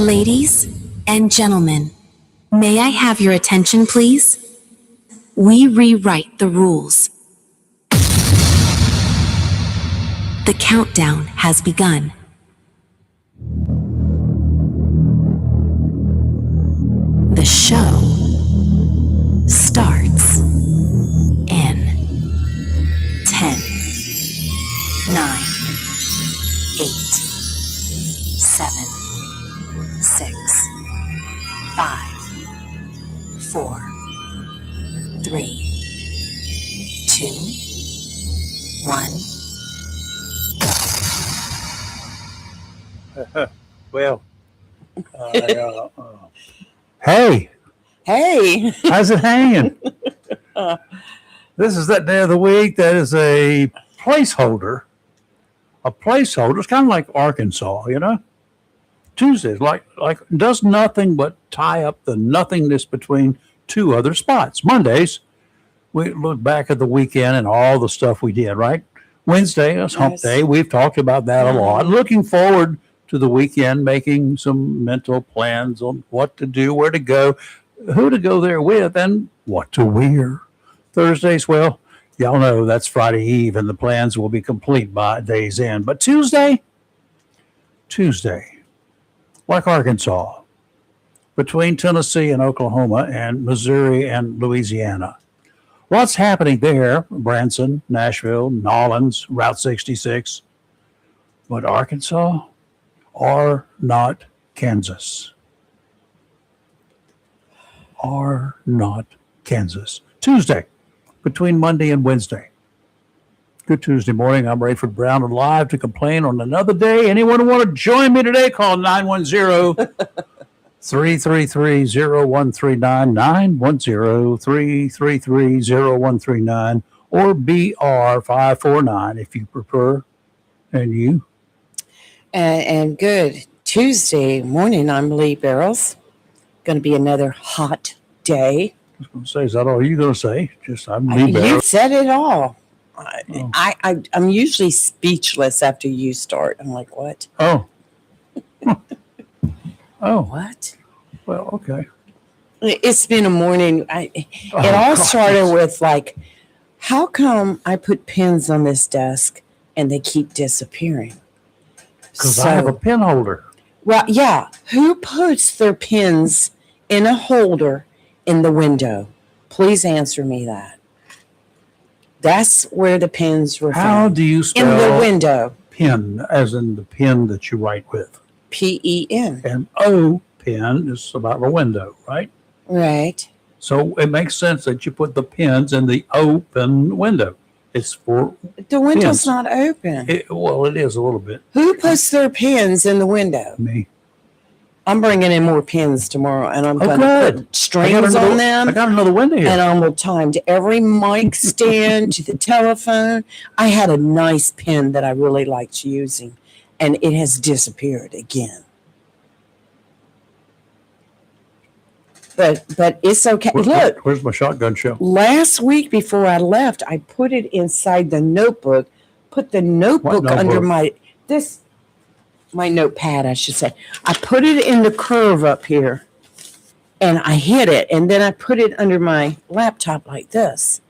Ladies and gentlemen, may I have your attention, please? We rewrite the rules. The countdown has begun. The show starts in 10, 9, 8, 7, 6, 5, 4, 3, 2, 1. Well, hey, how's it hanging? This is that day of the week that is a placeholder. A placeholder. It's kind of like Arkansas, you know. Tuesdays, like does nothing but tie up the nothingness between two other spots. Mondays, we look back at the weekend and all the stuff we did, right? Wednesday is hump day. We've talked about that a lot. Looking forward to the weekend, making some mental plans on what to do, where to go, who to go there with, and what to wear. Thursdays, well, y'all know that's Friday Eve, and the plans will be complete by day's end. But Tuesday, like Arkansas, between Tennessee and Oklahoma and Missouri and Louisiana. What's happening there? Branson, Nashville, Nolens, Route 66. But Arkansas are not Kansas. Are not Kansas. Tuesday, between Monday and Wednesday. Good Tuesday morning. I'm Rayford Brown and live to complain on another day. Anyone who want to join me today, call 910-333-0139, 910-333-0139, or BR549 if you prefer. And you? And good Tuesday morning. I'm Lee Barrels. Going to be another hot day. I was going to say, is that all you're going to say? Just I'm Lee Barrels. You said it all. I'm usually speechless after you start. I'm like, what? Oh. Oh. What? Well, okay. It's been a morning. It all started with like, how come I put pins on this desk and they keep disappearing? Because I have a pen holder. Well, yeah. Who puts their pins in a holder in the window? Please answer me that. That's where the pens were found. How do you spell in the window? Pen, as in the pen that you write with. P-E-N. And O pen is about a window, right? Right. So it makes sense that you put the pens in the open window. It's for the window's pens. Not open. Well, it is a little bit. Who puts their pens in the window? Me. I'm bringing in more pins tomorrow, and I'm going to put strings on them. I got another window here. And I'm going to tie them to every mic stand, to the telephone. I had a nice pen that I really liked using, and it has disappeared again. But it's okay. Look. Where's my shotgun show? Last week before I left, I put it inside the notebook, put the notebook under my notepad, I should say. I put it in the curve up here, and I hid it, and then I put it under my laptop like this.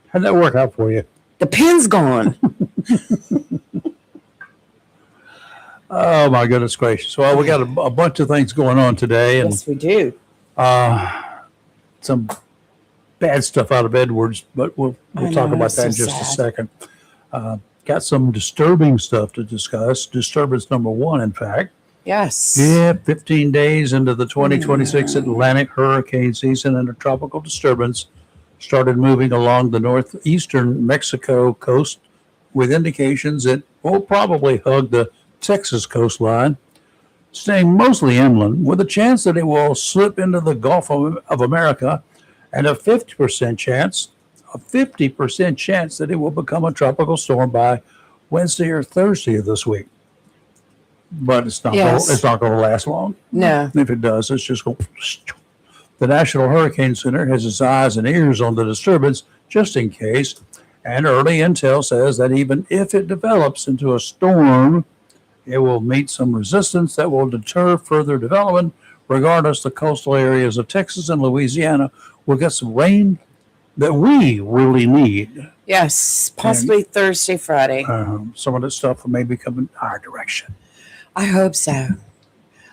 How'd that work out for you? The pen's gone. Oh, my goodness gracious. Well, we got a bunch of things going on today. And, yes, we do. Some bad stuff out of Edwards, but we'll talk about that in just a second. Got some disturbing stuff to discuss. Disturbance number one, in fact. Yes. Yeah, 15 days into the 2026 Atlantic hurricane season, and a tropical disturbance started moving along the northeastern Mexico coast with indications it will probably hug the Texas coastline, staying mostly inland, with a chance that it will slip into the Gulf of America, and a 50% chance that it will become a tropical storm by Wednesday or Thursday of this week. But it's not going to last long. No. If it does, it's just going. The National Hurricane Center has its eyes and ears on the disturbance just in case, and early intel says that even if it develops into a storm It will meet some resistance that will deter further development. Regardless, the coastal areas of Texas and Louisiana will get some rain that we really need. Yes, possibly Thursday, Friday. Some of the stuff may be coming our direction. I hope so.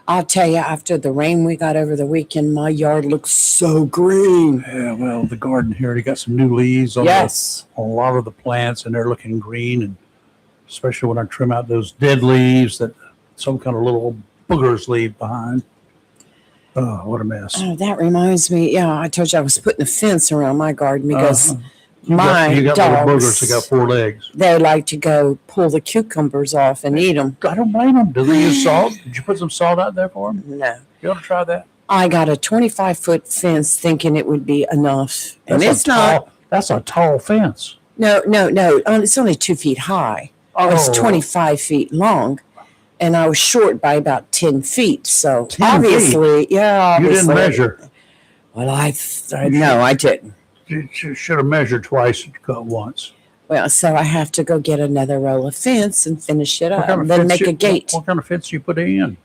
I'll tell you, after the rain we got over the weekend, my yard looks so green. Yeah, well, the garden here, they got some new leaves on, Yes. on a lot of the plants, and they're looking green. And especially when I trim out those dead leaves that some kind of little boogers leave behind. Oh, what a mess. Oh, that reminds me. Yeah, I told you I was putting a fence around my garden because my you got dogs, little boogers that got 4 legs. they like to go pull the cucumbers off and eat them. I don't blame them. Do they use salt? Did you put some salt out there for them? No. You ought to try that. I got a 25-foot fence thinking it would be enough. And That's it's not. That's a tall fence. No. It's only 2 feet high. It's 25 feet long. And I was short by about 10 feet. So 10 obviously, yeah. You Obviously, didn't measure. Well, no, I didn't. You should have measured twice and cut once. Well, so I have to go get another roll of fence and finish it up. What kind of Then fence make a gate. What kind of fence you put in?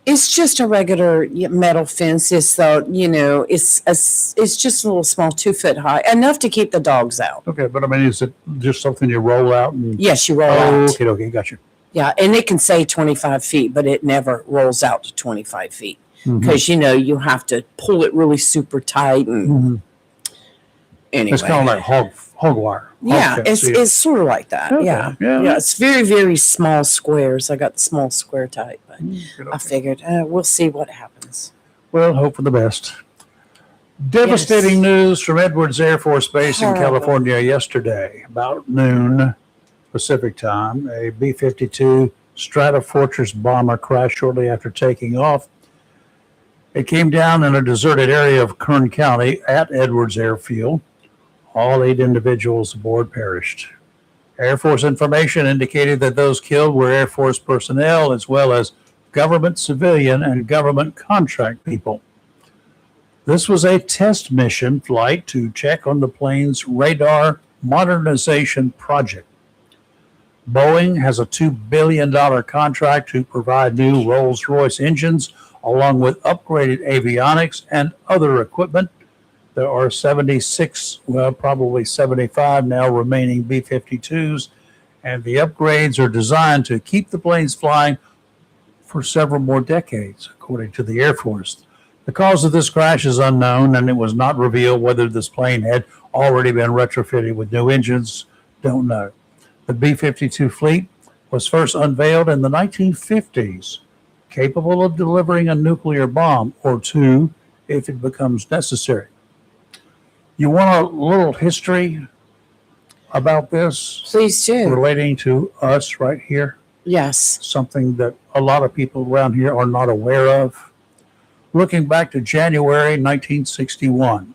It's just a regular metal fence. It's it's just a little small, 2 foot high, enough to keep the dogs out. Okay, but I mean, is it just something you roll out? And Yes, you roll out. Okay, gotcha. Yeah, and it can say 25 feet, but it never rolls out to 25 feet Mhm. because you have to pull it really super tight. And Mhm. anyway, It's kind of like hog wire. yeah, Hog fence, it's sort of like that. Okay, Yeah. yeah. It's very, very small squares. I got the small square type, but Good, I okay. figured we'll see what happens. Well, hope for the best. Devastating news from Edwards Air Force Base in Horrible. California yesterday, about noon Pacific time. A B-52 Stratofortress bomber crashed shortly after taking off. It came down in a deserted area of Kern County at Edwards Airfield. All 8 individuals aboard perished. Air Force information indicated that those killed were Air Force personnel as well as government civilian and government contract people. This was a test mission flight to check on the plane's radar modernization project. Boeing has a $2 billion contract to provide new Rolls-Royce engines along with upgraded avionics and other equipment. There are 76, well, probably 75 now remaining B-52s, and the upgrades are designed to keep the planes flying for several more decades, according to the Air Force. The cause of this crash is unknown, and it was not revealed whether this plane had already been retrofitted with new engines. Don't know. The B-52 fleet was first unveiled in the 1950s, capable of delivering a nuclear bomb or two if it becomes necessary. You want a little history about this Please do. relating to us right here? Yes. Something that a lot of people around here are not aware of. Looking back to January 1961,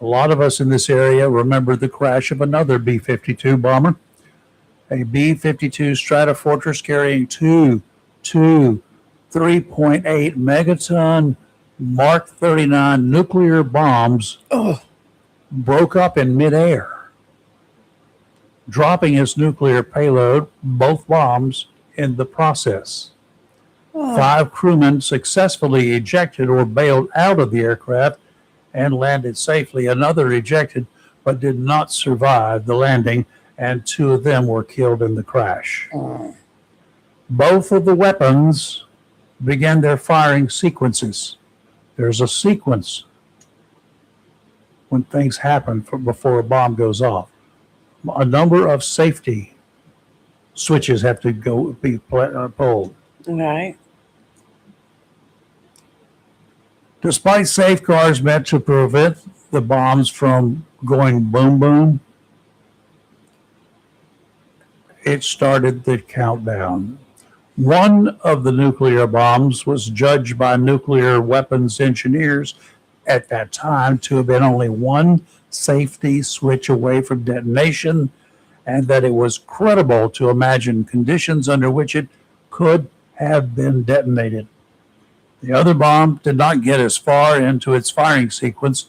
a lot of us in this area remember the crash of another B-52 bomber, a B-52 Stratofortress carrying two 3.8 megaton Mark 39 nuclear bombs broke up in midair, dropping its nuclear payload, both bombs, in the process. 5 crewmen successfully ejected or bailed out of the aircraft and landed safely. Another ejected but did not survive the landing, and 2 of them were killed in the crash. Both of the weapons began their firing sequences. There's a sequence when things happen before a bomb goes off. A number of safety switches have to be pulled. Right. Despite safeguards meant to prevent the bombs from going boom boom, it started the countdown. One of the nuclear bombs was judged by nuclear weapons engineers at that time to have been only one safety switch away from detonation, and that it was credible to imagine conditions under which it could have been detonated. The other bomb did not get as far into its firing sequence,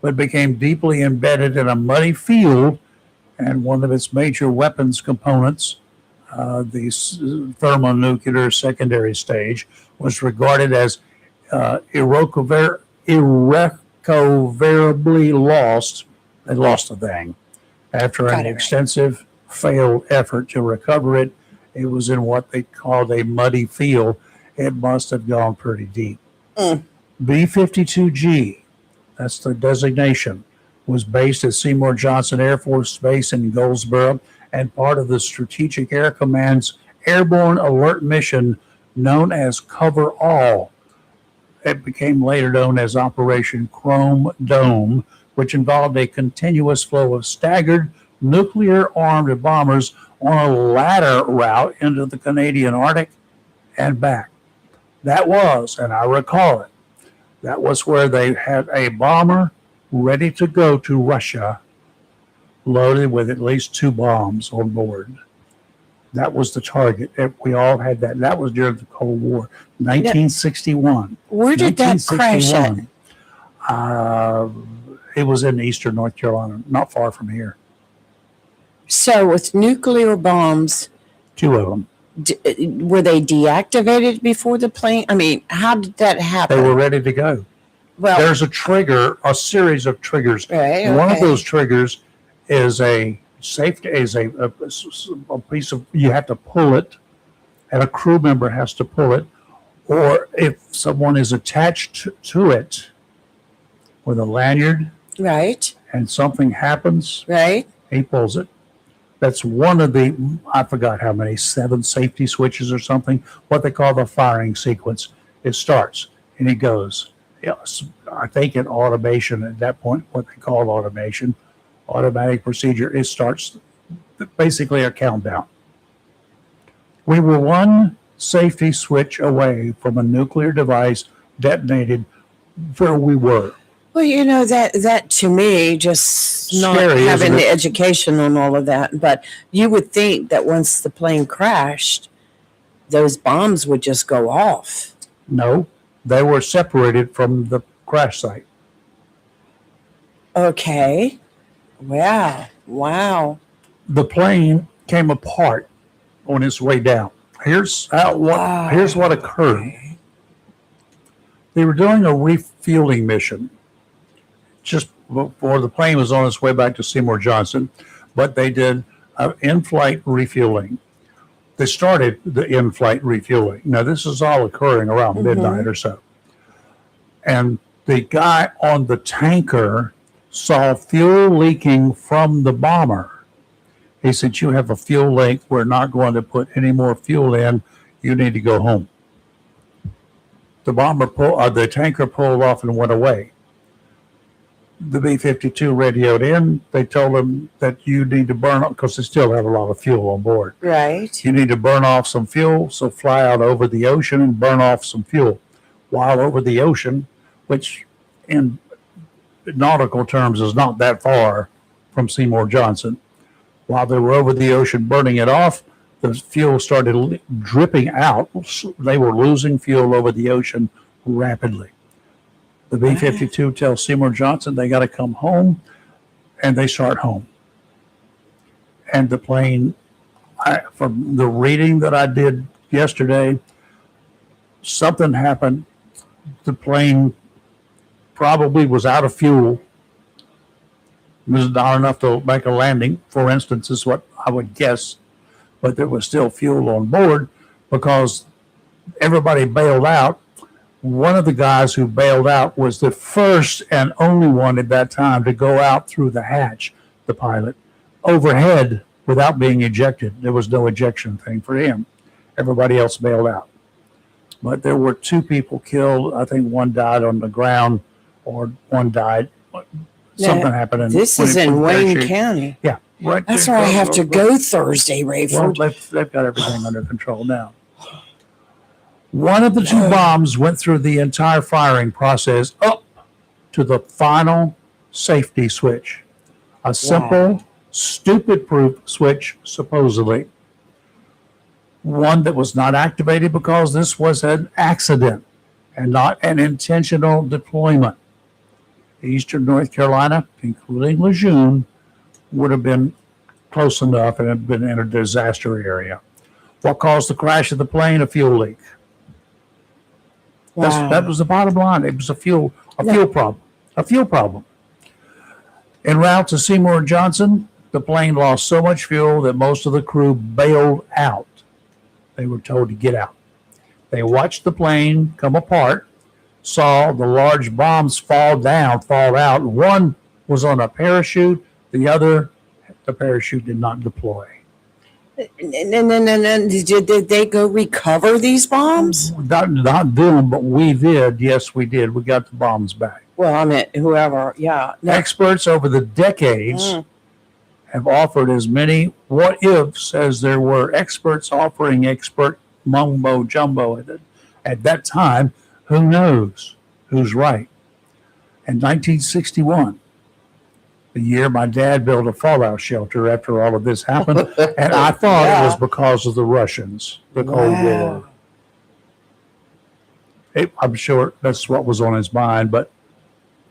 but became deeply embedded in a muddy field, and one of its major weapons components the thermonuclear secondary stage was regarded as irrecoverably lost. They lost the thing. After an extensive failed effort to recover it, it was in what they called a muddy field. It must have gone pretty deep. B-52G, that's the designation, was based at Seymour Johnson Air Force Base in Goldsboro and part of the Strategic Air Command's airborne alert mission known as Cover All. It became later known as Operation Chrome Dome, which involved a continuous flow of staggered nuclear-armed bombers on a ladder route into the Canadian Arctic and back. That was, and I recall it, that was where they had a bomber ready to go to Russia, loaded with at least 2 bombs on board. That was the target. We all had that. That was during the Cold War, 1961. Where did that crash at? It was in eastern North Carolina, not far from here. So with nuclear bombs, 2 of them. Were they deactivated before the plane? I mean, how did that happen? They were ready to go. Well, there's a trigger, a series of triggers. Right, One of those triggers is a safety, is a piece of, you have to pull it, and a crew member has to pull it, or if someone is attached to it with a lanyard, right, and something happens, right, he pulls it. That's one of the, I forgot how many, 7 safety switches or something, what they call the firing sequence. It starts and it goes. Yes, I think in automation at that point, what they call automation, automatic procedure, it starts basically a countdown. We were one safety switch away from a nuclear device detonated where we were. Well, you know, that to me, just not Scary, having isn't it? the education on all of that, but you would think that once the plane crashed, those bombs would just go off. No, they were separated from the crash site. Okay. Wow. The plane came apart on its way down. Here's what occurred. They were doing a refueling mission just before the plane was on its way back to Seymour Johnson, but they did in-flight refueling. They started the in-flight refueling. Now, this is all occurring around midnight or so. And the guy on the tanker saw fuel leaking from the bomber. He said, "You have a fuel leak. We're not going to put any more fuel in. You need to go home." The tanker pulled off and went away. The B-52 radioed in. They told him that you need to burn up, because they still have a lot of fuel on board. Right. You need to burn off some fuel, so fly out over the ocean and burn off some fuel. While over the ocean, which in nautical terms is not that far from Seymour Johnson, while they were over the ocean burning it off, the fuel started dripping out. They were losing fuel over the ocean rapidly. The B-52 tells Seymour Johnson they got to come home, and they start home. And the plane, from the reading that I did yesterday, something happened. The plane probably was out of fuel. It was not enough to make a landing, for instance, is what I would guess. But there was still fuel on board because everybody bailed out. One of the guys who bailed out was the first and only one at that time to go out through the hatch, the pilot, overhead without being ejected. There was no ejection thing for him. Everybody else bailed out. But there were 2 people killed. I think one died on the ground, or one died. Something happened. This is in Wayne County. Yeah. Right. That's where I have to go Thursday, Rayford. Well, they've got everything under control now. One of the 2 bombs went through the entire firing process up to the final safety switch. A simple, stupid-proof switch, supposedly. One that was not activated because this was an accident and not an intentional deployment. Eastern North Carolina, including Lejeune, would have been close enough and have been in a disaster area. What caused the crash of the plane? A fuel leak. Wow. That was the bottom line. It was a fuel problem. A fuel problem. En route to Seymour Johnson, the plane lost so much fuel that most of the crew bailed out. They were told to get out. They watched the plane come apart, saw the large bombs fall out. One was on a parachute. The parachute did not deploy. And did they go recover these bombs? Not them, but we did. Yes, we did. We got the bombs back. Well, I mean, whoever, yeah. No. Experts over the decades have offered as many what ifs as there were experts offering expert mumbo jumbo at that time. Who knows who's right? In 1961, the year my dad built a fallout shelter after all of this happened, and I thought it was because of the Russians, the Cold War. I'm sure that's what was on his mind, but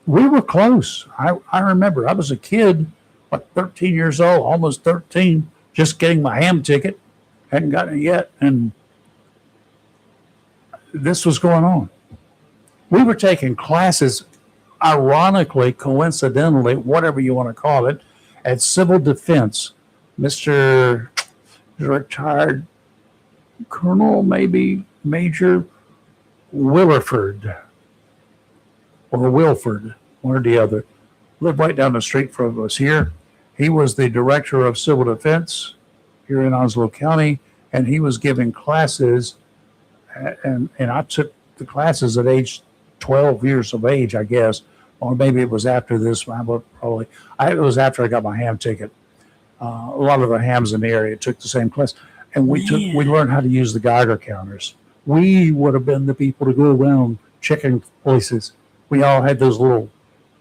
we were close. I remember I was a kid, like 13 years old, almost 13, just getting my ham ticket. Hadn't gotten it yet, and this was going on. We were taking classes, ironically, coincidentally, whatever you want to call it, at civil defense. Mr. retired Colonel, maybe Major Wilford, one or the other, lived right down the street from us here. He was the director of civil defense here in Onslow County, and he was giving classes, and I took the classes at age 12 years of age, I guess, or maybe it was after this. It was after I got my ham ticket. A lot of the hams in the area took the same class, and we learned how to use the Geiger counters. We would have been the people to go around checking places. We all had those little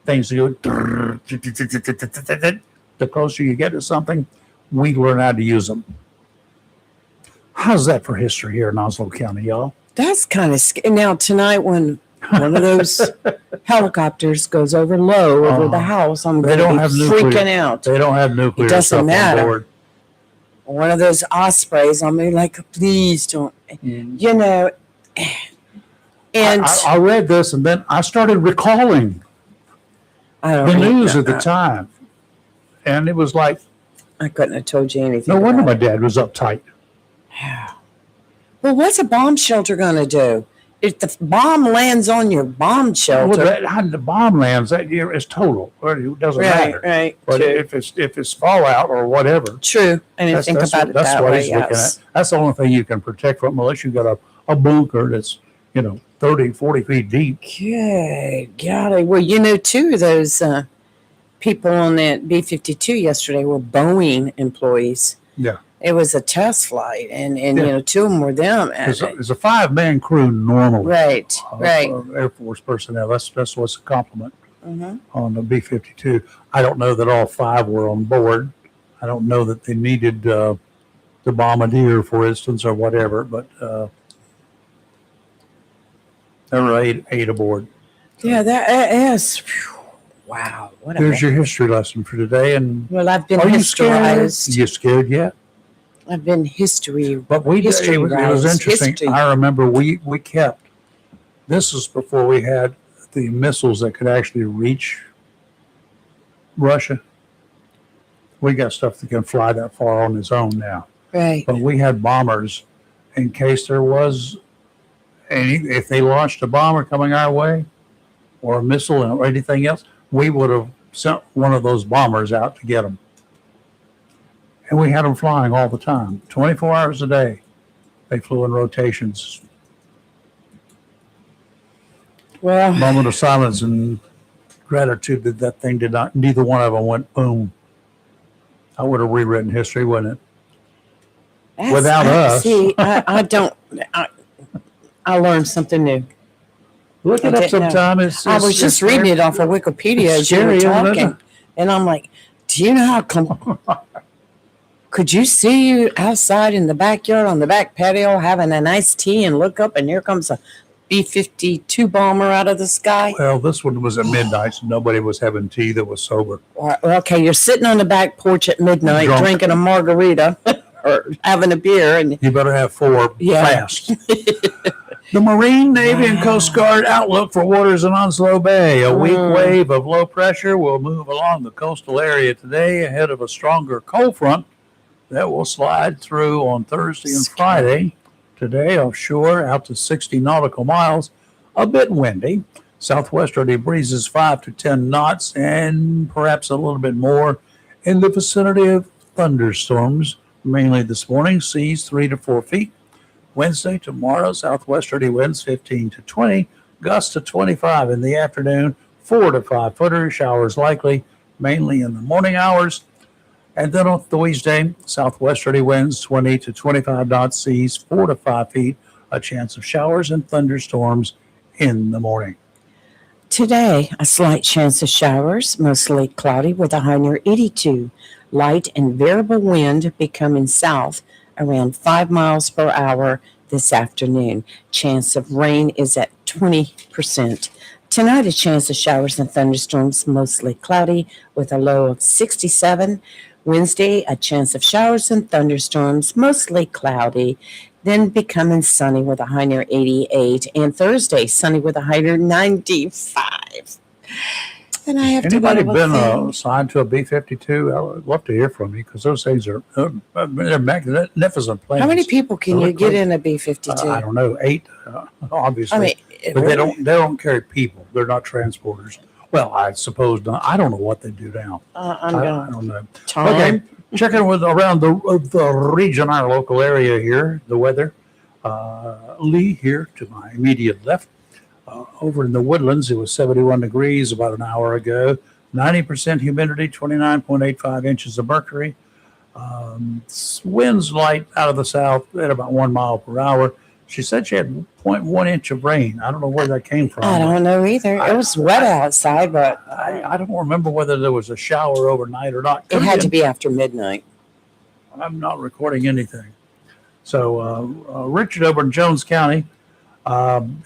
things to go. The closer you get to something, we learn how to use them. How's that for history here in Onslow County, y'all? That's kind of scary. Now, tonight, when one of those helicopters goes over low over the house, I'm going to be freaking out. They don't have nuclear stuff on board. One of those ospreys, I'm like, please don't, you know. And I read this, and then I started recalling the news at the time. And it was like, I couldn't have told you anything. No wonder my dad was uptight. Yeah. Well, what's a bomb shelter going to do? If the bomb lands on your bomb shelter, the bomb lands that year is total. It doesn't matter. Right. But true. if it's fallout or whatever, true. I didn't think about it that way. Yes. That's the only thing you can protect from, unless you got a bunker that's 30, 40 feet deep. Good golly. Well, two of those people on that B-52 yesterday were Boeing employees. Yeah. It was a test flight, and two of them were them. It's a 5-man crew normally. Right. Air Force personnel. That's what's a compliment on the B-52. I don't know that all 5 were on board. I don't know that they needed the bombardier, for instance, or whatever, but there were 8 aboard. Yeah, that is. Wow. There's your history lesson for today. And well, I've been historized. You scared yet? I've been history. But it was interesting. History. I remember we kept. This was before we had the missiles that could actually reach Russia. We got stuff that can fly that far on its own now. Right. But we had bombers in case there was if they launched a bomber coming our way, or a missile or anything else, we would have sent one of those bombers out to get them. And we had them flying all the time, 24 hours a day. They flew in rotations. Well, moment of silence and gratitude that thing did not. Neither one of them went boom. I would have rewritten history, wouldn't it? Without us. See, I don't. I learned something new. Look it up sometime. I was just reading it off of Wikipedia as you were talking, and I'm like, do you know how come? Could you see you outside in the backyard on the back patio having a nice tea and look up and here comes a B-52 bomber out of the sky? Well, this one was at midnight, so nobody was having tea that was sober. Okay, you're sitting on the back porch at midnight drinking a margarita. or having a beer. And You better have 4 Yeah. fast. The Marine, Navy, and Coast Guard outlook for waters in Onslow Bay. A weak wave of low pressure will move along the coastal area today ahead of a stronger cold front that will slide through on Thursday and Friday. Today, offshore, out to 60 nautical miles, a bit windy. Southwesterly breezes 5 to 10 knots and perhaps a little bit more in the vicinity of thunderstorms, mainly this morning, seas 3 to 4 feet. Wednesday, tomorrow, southwesterly winds 15 to 20, gusts to 25 in the afternoon, 4 to 5 footers, showers likely, mainly in the morning hours. And then on Thursday, southwesterly winds 20 to 25 knots, seas 4 to 5 feet, a chance of showers and thunderstorms in the morning. Today, a slight chance of showers, mostly cloudy with a high near 82. Light and variable wind becoming south around 5 miles per hour this afternoon. Chance of rain is at 20%. Tonight, a chance of showers and thunderstorms, mostly cloudy with a low of 67. Wednesday, a chance of showers and thunderstorms, mostly cloudy, then becoming sunny with a high near 88. And Thursday, sunny with a high near 95. And I have Anybody to been assigned to a B-52? I would love to hear from you because those things are they're magnificent planes. How many people can They're you get great. in a B-52? I don't know, 8, obviously. I mean, but really? they don't carry people. They're not transporters. Well, I suppose not. I don't know what they do now. I'm I going. don't know. Tom? Okay, checking with around the region, our local area here, the weather. Lee here to my immediate left. Over in the Woodlands, it was 71 degrees about an hour ago. 90% humidity, 29.85 inches of mercury. Winds light out of the south at about 1 mile per hour. She said she had 0.1 inch of rain. I don't know where that came from. I don't know either. It was wet outside, but I don't remember whether there was a shower overnight or not. it had to be after midnight. I'm not recording anything. So Richard over in Jones County,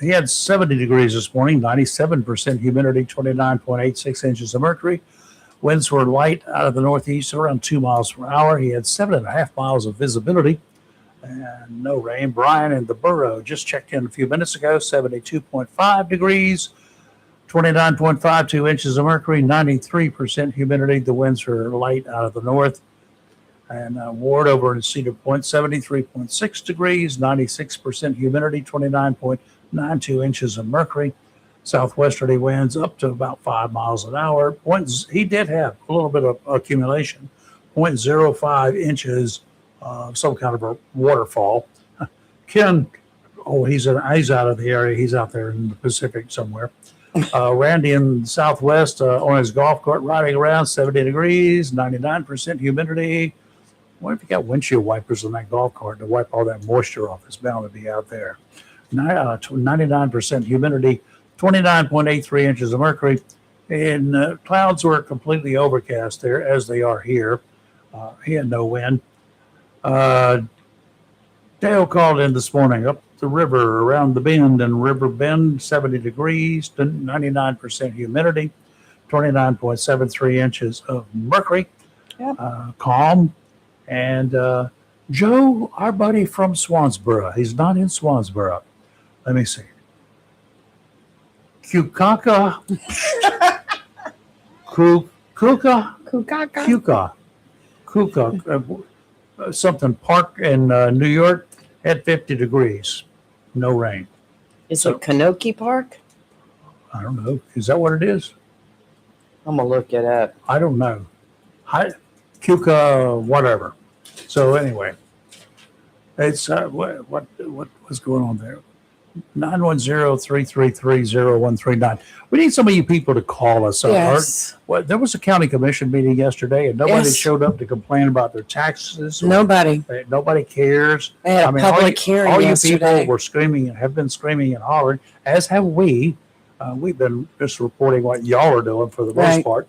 he had 70 degrees this morning, 97% humidity, 29.86 inches of mercury. Winds were light out of the northeast, around 2 miles per hour. He had 7.5 miles of visibility and no rain. Brian in the borough just checked in a few minutes ago, 72.5 degrees, 29.52 inches of mercury, 93% humidity. The winds were light out of the north. And Ward over in Cedar Point, 73.6 degrees, 96% humidity, 29.92 inches of mercury. Southwesterly winds up to about 5 miles an hour. He did have a little bit of accumulation, 0.05 inches of some kind of a waterfall. Ken, he's out of the area. He's out there in the Pacific somewhere. Randy in the Southwest on his golf cart riding around, 70 degrees, 99% humidity. What if you got windshield wipers on that golf cart to wipe all that moisture off? It's bound to be out there. 99% humidity, 29.83 inches of mercury. And clouds were completely overcast there, as they are here. He had no wind. Dale called in this morning up the river around the bend in River Bend, 70 degrees, 99% humidity, 29.73 inches of mercury. Yep. Calm. And Joe, our buddy from Swansboro, he's not in Swansboro. Let me see. Kukaka. Kuka. Something park in New York at 50 degrees. No rain. Is it Kanoki Park? I don't know. Is that what it is? I'm going to look it up. I don't know. Kuka, whatever. So anyway, it's what was going on there? 910-333-0139. We need some of you people to call us. Yes. There was a county commission meeting yesterday, and nobody showed up to complain about their taxes. Nobody cares. They had a public hearing all yesterday. you people were screaming and have been screaming and hollering, as have we. We've been just reporting what y'all are doing for the most part.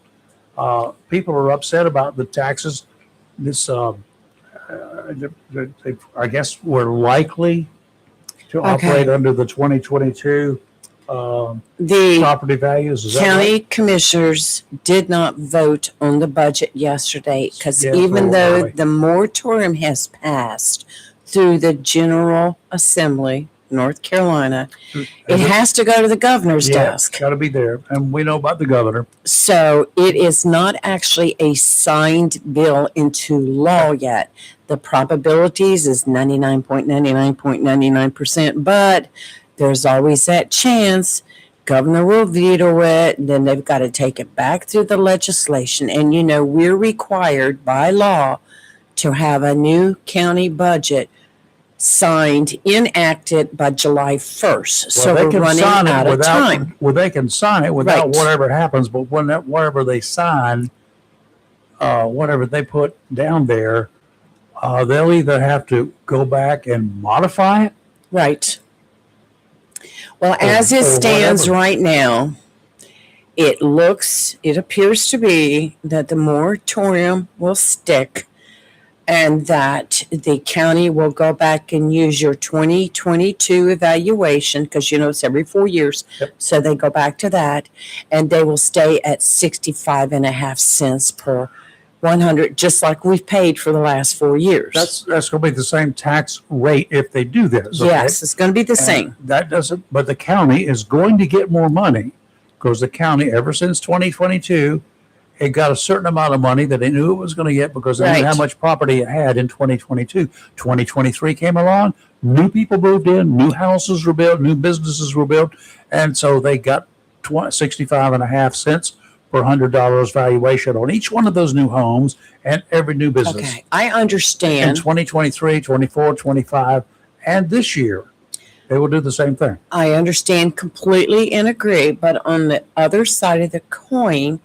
People are upset about the taxes. This, I guess, we're likely to operate under the 2022 The property values. Is that county right? commissioners did not vote on the budget yesterday because Yeah, even so though early. the moratorium has passed through the General Assembly, North Carolina, it has to go to the governor's desk. Got to be there. And we know about the governor. So it is not actually a signed bill into law yet. The probabilities is 99.99.99%, but there's always that chance. Governor will veto it, and then they've got to take it back through the legislation. And we're required by law to have a new county budget signed, enacted by July 1st. So they we're can running sign it out of time. Well, they can sign it without Right. whatever happens, but whatever they sign, whatever they put down there, they'll either have to go back and modify it. Right. Well, as it stands whatever. right now, it appears to be that the moratorium will stick and that the county will go back and use your 2022 evaluation because, it's every 4 years. Yep. So they go back to that and they will stay at 65.5 per 100, just like we've paid for the last 4 years. That's going to be the same tax rate if they do this. Okay? Yes, it's going to be the same. That doesn't, but the county is going to get more money because the county, ever since 2022, it got a certain amount of money that they knew it was going to get because they knew Right. how much property it had in 2022. 2023 came along, new people moved in, new houses were built, new businesses were built, and so they got 65.5 cents per $100 valuation on each one of those new homes and every new business. Okay, I In understand. 2023, 24, 25, and this year, they will do the same thing. I understand completely and agree. But on the other side of the coin,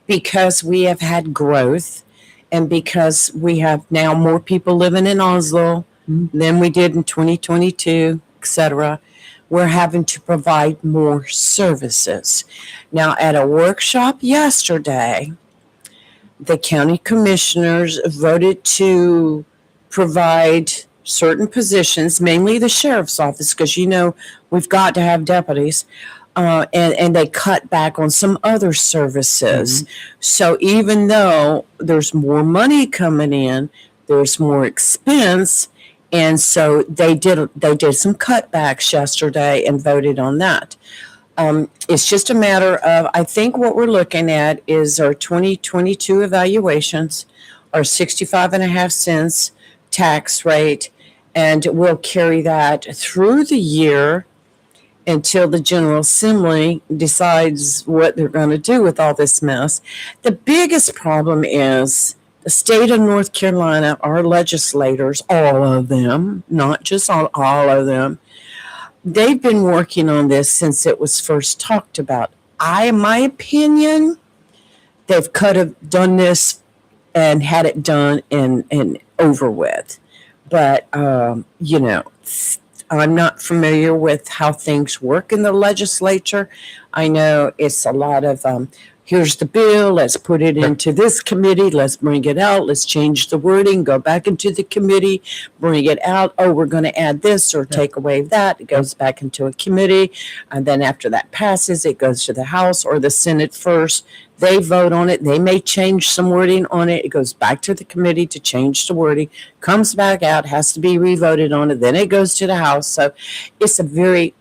because we have had growth and because we have now more people living in Oslo than we did in 2022, etc., we're having to provide more services. Now, at a workshop yesterday, the county commissioners voted to provide certain positions, mainly the sheriff's office, because we've got to have deputies, and they cut back on some other services. So even though there's more money coming in, there's more expense. And so they did some cutbacks yesterday and voted on that. It's just a matter of, I think what we're looking at is our 2022 evaluations, our 65.5 cents tax rate, and we'll carry that through the year until the General Assembly decides what they're going to do with all this mess. The biggest problem is the state of North Carolina, our legislators, all of them, not just all of them, they've been working on this since it was first talked about. In my opinion, they could have done this and had it done and over with. But, I'm not familiar with how things work in the legislature. I know it's a lot of, here's the bill, let's put it into this committee, let's bring it out, let's change the wording, go back into the committee, bring it out, oh, we're going to add this or take away that. It goes back into a committee, and then after that passes, it goes to the House or the Senate first. They vote on it. They may change some wording on it. It goes back to the committee to change the wording, comes back out, has to be revoted on it. Then it goes to the House. So it's a very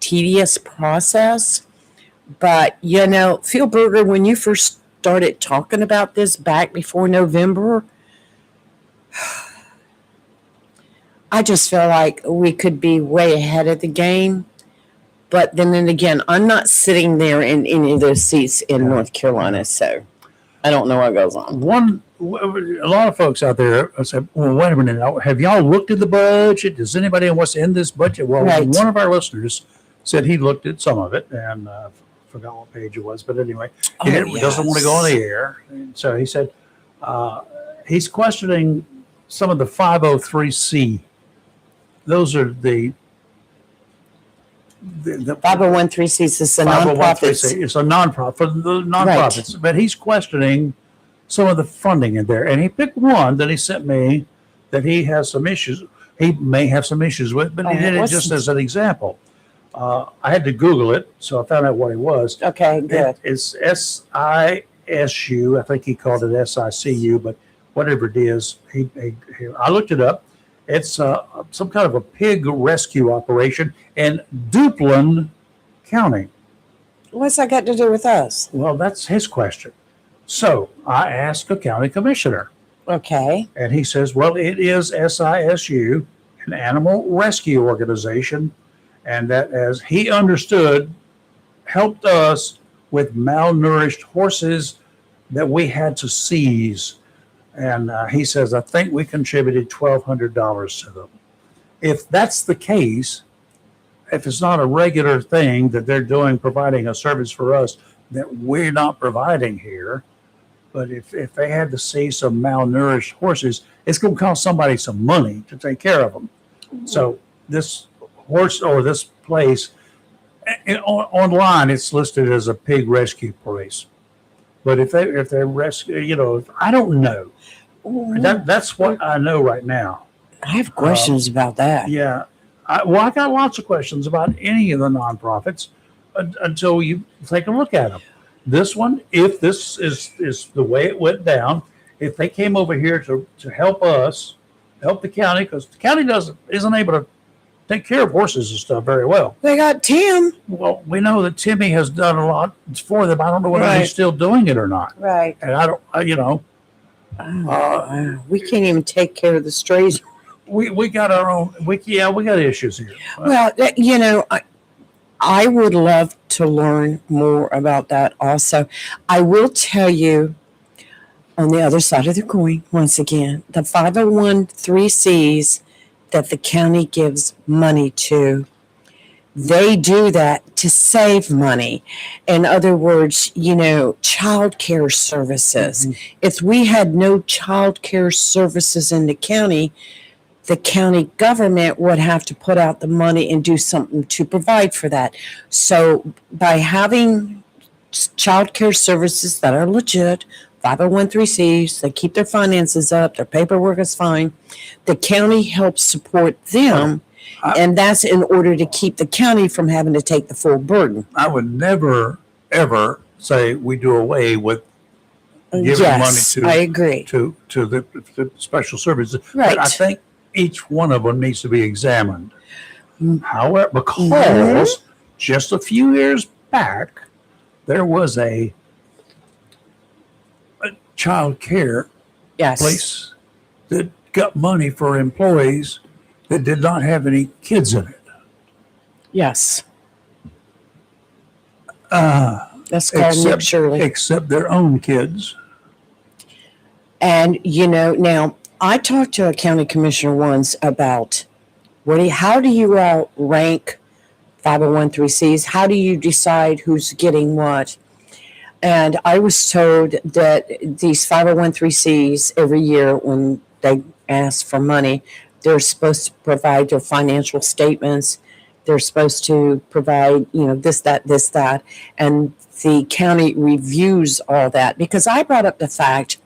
tedious process. But, Phil Berger, when you first started talking about this back before November, I just feel like we could be way ahead of the game. But then again, I'm not sitting there in any of those seats in North Carolina, so I don't know what goes on. A lot of folks out there say, well, wait a minute, now, have y'all looked at the budget? Does anybody know what's in this budget? Well, Right. One of our listeners said he looked at some of it, and forgot what page it was, but anyway, he doesn't want to go on the air. And so he said he's questioning some of the 503C. Those are the 501(c)(3) is a nonprofit. It's a nonprofit for the nonprofits, but he's questioning some of the funding in there. And he picked one that he sent me that he has some issues. He may have some issues with, but he did it just as an example. I had to Google it, so I found out what it was. Okay, good. It's SISU. I think he called it SICU, but whatever it is, I looked it up. It's some kind of a pig rescue operation in Duplin County. What's that got to do with us? Well, that's his question. So I asked a county commissioner, Okay. and he says, well, it is SISU, an animal rescue organization, and that, as he understood, helped us with malnourished horses that we had to seize. And he says, I think we contributed $1,200 to them. If that's the case, if it's not a regular thing that they're doing, providing a service for us that we're not providing here, but if they had to see some malnourished horses, it's going to cost somebody some money to take care of them. So this horse or this place, online, it's listed as a pig rescue place. But if they're rescue, I don't know. That's what I know right now. I have questions about that. Yeah. I got lots of questions about any of the nonprofits until you take a look at them. This one, if this is the way it went down, if they came over here to help us, help the county, because the county isn't able to take care of horses and stuff very well. They got Tim. Well, we know that Timmy has done a lot for them. I don't know whether Right. he's still doing it or not. Right. And I don't, Wow. We can't even take care of the strays. we got our own. We got issues here. Well, I would love to learn more about that also. I will tell you, on the other side of the coin, once again, the 501(c)(3)s that the county gives money to, they do that to save money. In other words, child care services. Mhm. If we had no child care services in the county government would have to put out the money and do something to provide for that. So by having child care services that are legit, 501(c)(3)s, they keep their finances up, their paperwork is fine, the county helps support them, and that's in order to keep the county from having to take the full burden. I would never ever say we do away with giving Yes, money I agree. to the special services. Right. But I think each one of them needs to be examined. Mm. However, because just a few years back, there was a child care Yes. place that got money for employees that did not have any kids in it. Yes. That's called Nick Shirley. Except their own kids. And now I talked to a county commissioner once about how do you all rank 501(c)(3)s? How do you decide who's getting what? And I was told that these 501(c)(3)s every year when they ask for money, they're supposed to provide their financial statements. They're supposed to provide, this, that, and the county reviews all that. Because I brought up the fact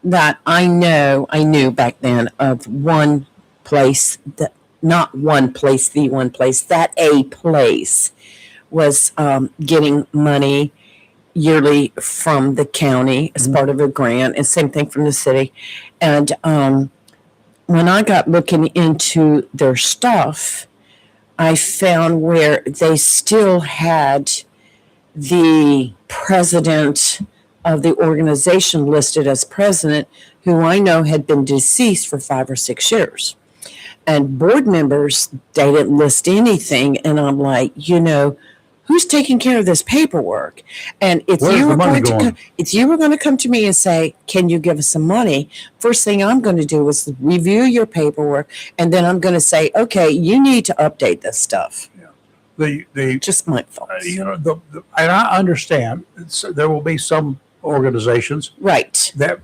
that I knew back then of one place, that not one place, the one place, that a place was getting money yearly from the county as part of a grant, and same thing from the city. And when I got looking into their stuff, I found where they still had the president of the organization listed as president, who I know had been deceased for 5 or 6 years. And board members, they didn't list anything. And I'm like, who's taking care of this paperwork? And if Where's you the were money going to going? if you were going to come to me and say, can you give us some money? First thing I'm going to do is review your paperwork. And then I'm going to say, okay, you need to update this stuff. Just my thoughts. And I understand there will be some organizations Right. that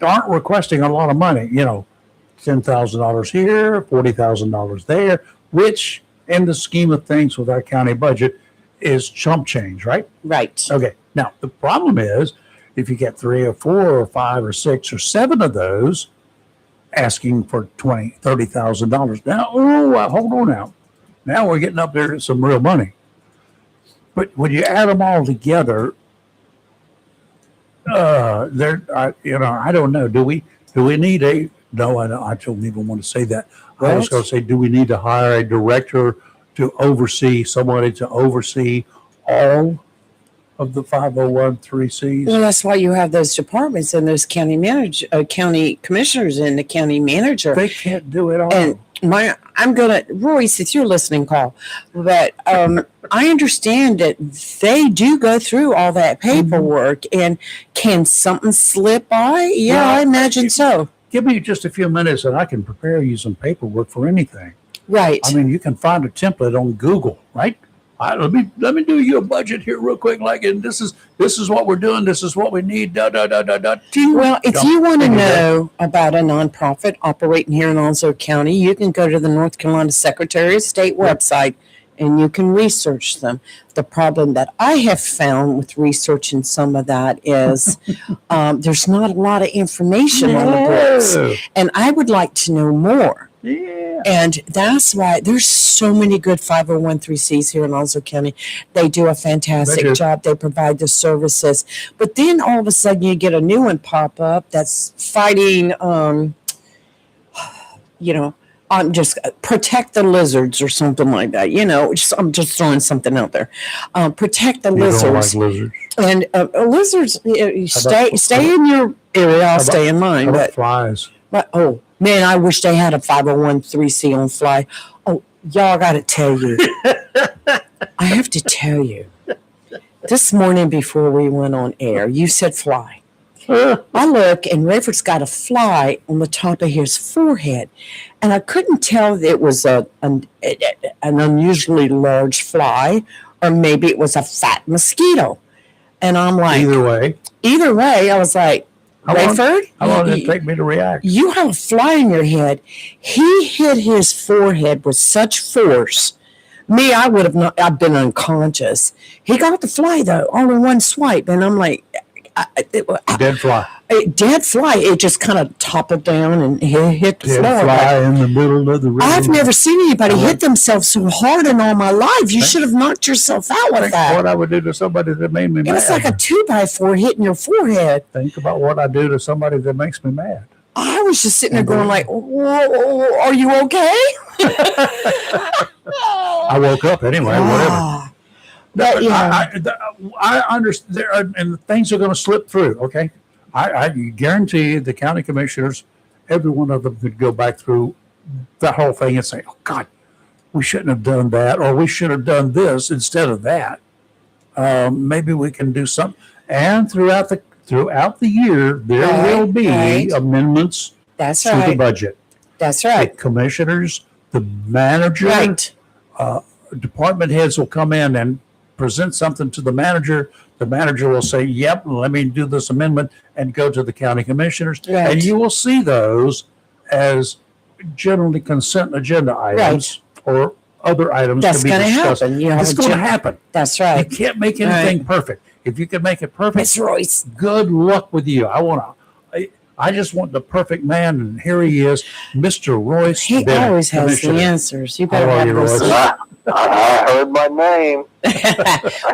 aren't requesting a lot of money, $10,000 here, $40,000 there, which in the scheme of things with our county budget is chump change, right? Right. Okay. Now, the problem is if you get 3 or 4 or 5 or 6 or 7 of those asking for $20,000, $30,000. Now, hold on now. Now we're getting up there to some real money. But when you add them all together, I don't know. Do we need a? No, I don't even want to say that. I was going to say, do we need to hire a director to oversee somebody to oversee all of the 501(c)(3)s? Well, that's why you have those departments and those county commissioners and the county manager. They can't do it all. And Royce, it's your listening call, but I understand that they do go through all that paperwork, and can something slip by? Yeah, Well, I imagine so. Give me just a few minutes and I can prepare you some paperwork for anything. Right. I mean, you can find a template on Google, right? Let me do you a budget here real quick, like, and this is what we're doing. This is what we need. Well, if you want to know about a nonprofit operating here in Onslow County, you can go to the North Carolina Secretary of State website and you can research them. The problem that I have found with researching some of that is there's not a lot of information on the books, and I would like to know more. Yeah. And that's why there's so many good 501(c)(3)s here in Onslow County. They do a fantastic job. They provide the services. But then all of a sudden you get a new one pop up that's fighting, I'm just protect the lizards or something like that. I'm just throwing something out there. Protect the lizards. Don't like lizards. And lizards, stay in your area. I'll stay in mine. How about But flies? oh man, I wish they had a 501(c) on fly. Oh, y'all got to tell you. I have to tell you. This morning before we went on air, you said fly. I look, and Rayford's got a fly on the top of his forehead, and I couldn't tell if it was an unusually large fly, or maybe it was a fat mosquito. And I'm like, either way, I was like, Rayford, how long did it take me to react? You have a fly in your head. He hit his forehead with such force. Me, I would have not. I've been unconscious. He got the fly though, all in one swipe, and I'm like, dead fly. Dead fly. It just kind of toppled down and hit the floor. Dead fly in the middle of the river. I've never seen anybody hit themselves so hard in all my life. You should have knocked yourself out with that. What I would do to somebody that made me mad. It's like a 2x4 hitting your forehead. Think about what I do to somebody that makes me mad. I was just sitting there going like, whoa, are you okay? I woke up anyway, whatever. But, I understand, and things are going to slip through, okay? I guarantee you the county commissioners, every one of them could go back through that whole thing and say, oh, God, we shouldn't have done that, or we should have done this instead of that. Maybe we can do something. And throughout the year, there will be amendments to the budget. That's right. The commissioners, the manager, department heads will come in and present something to the manager. The manager will say, yep, let me do this amendment, and go to the county commissioners. Right. And you will see those as generally consent agenda items or other items That's to be going to discussed. happen. It's going to happen. That's You right. can't make anything perfect. If you can make it perfect, Miss Royce. good luck with you. I just want the perfect man, and here he is, Mr. Royce. He Bennett, always has Commissioner. the answers. You better How are have you, those. Royce? I heard my name.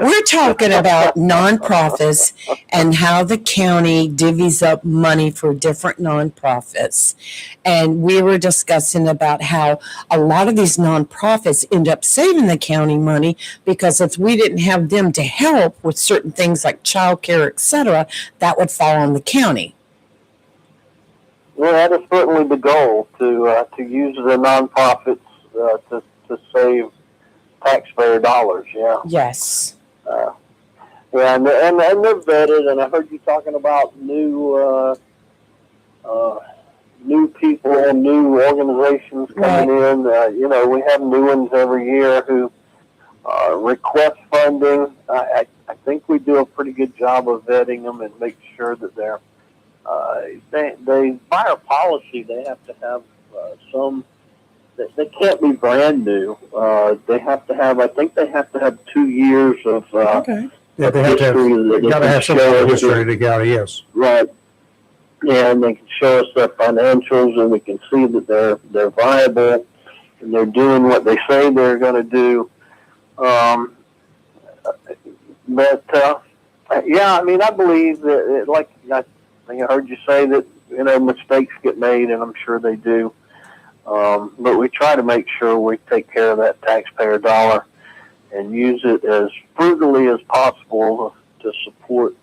We're talking about nonprofits and how the county divvies up money for different nonprofits. And we were discussing about how a lot of these nonprofits end up saving the county money, because if we didn't have them to help with certain things like childcare, et cetera, that would fall on the county. Well, that is certainly the goal, to use the nonprofits to save taxpayer dollars. Yeah. Yes. Yeah, and they're vetted. And I heard you talking about new people, new organizations coming in. We have new ones every year who request funding. I think we do a pretty good job of vetting them and make sure that they're they by our policy, they have to have some. They can't be brand new. They have to have. I think they have to have 2 years of Yeah, they have to have some history to go. Yes, right. And they can show us their financials, and we can see that they're viable. they're doing what they say they're going to do. But yeah, I mean, I believe that, like I think I heard you say that, you know, mistakes get made, and I'm sure they do. But we try to make sure we take care of that taxpayer dollar and use it as frugally as possible to support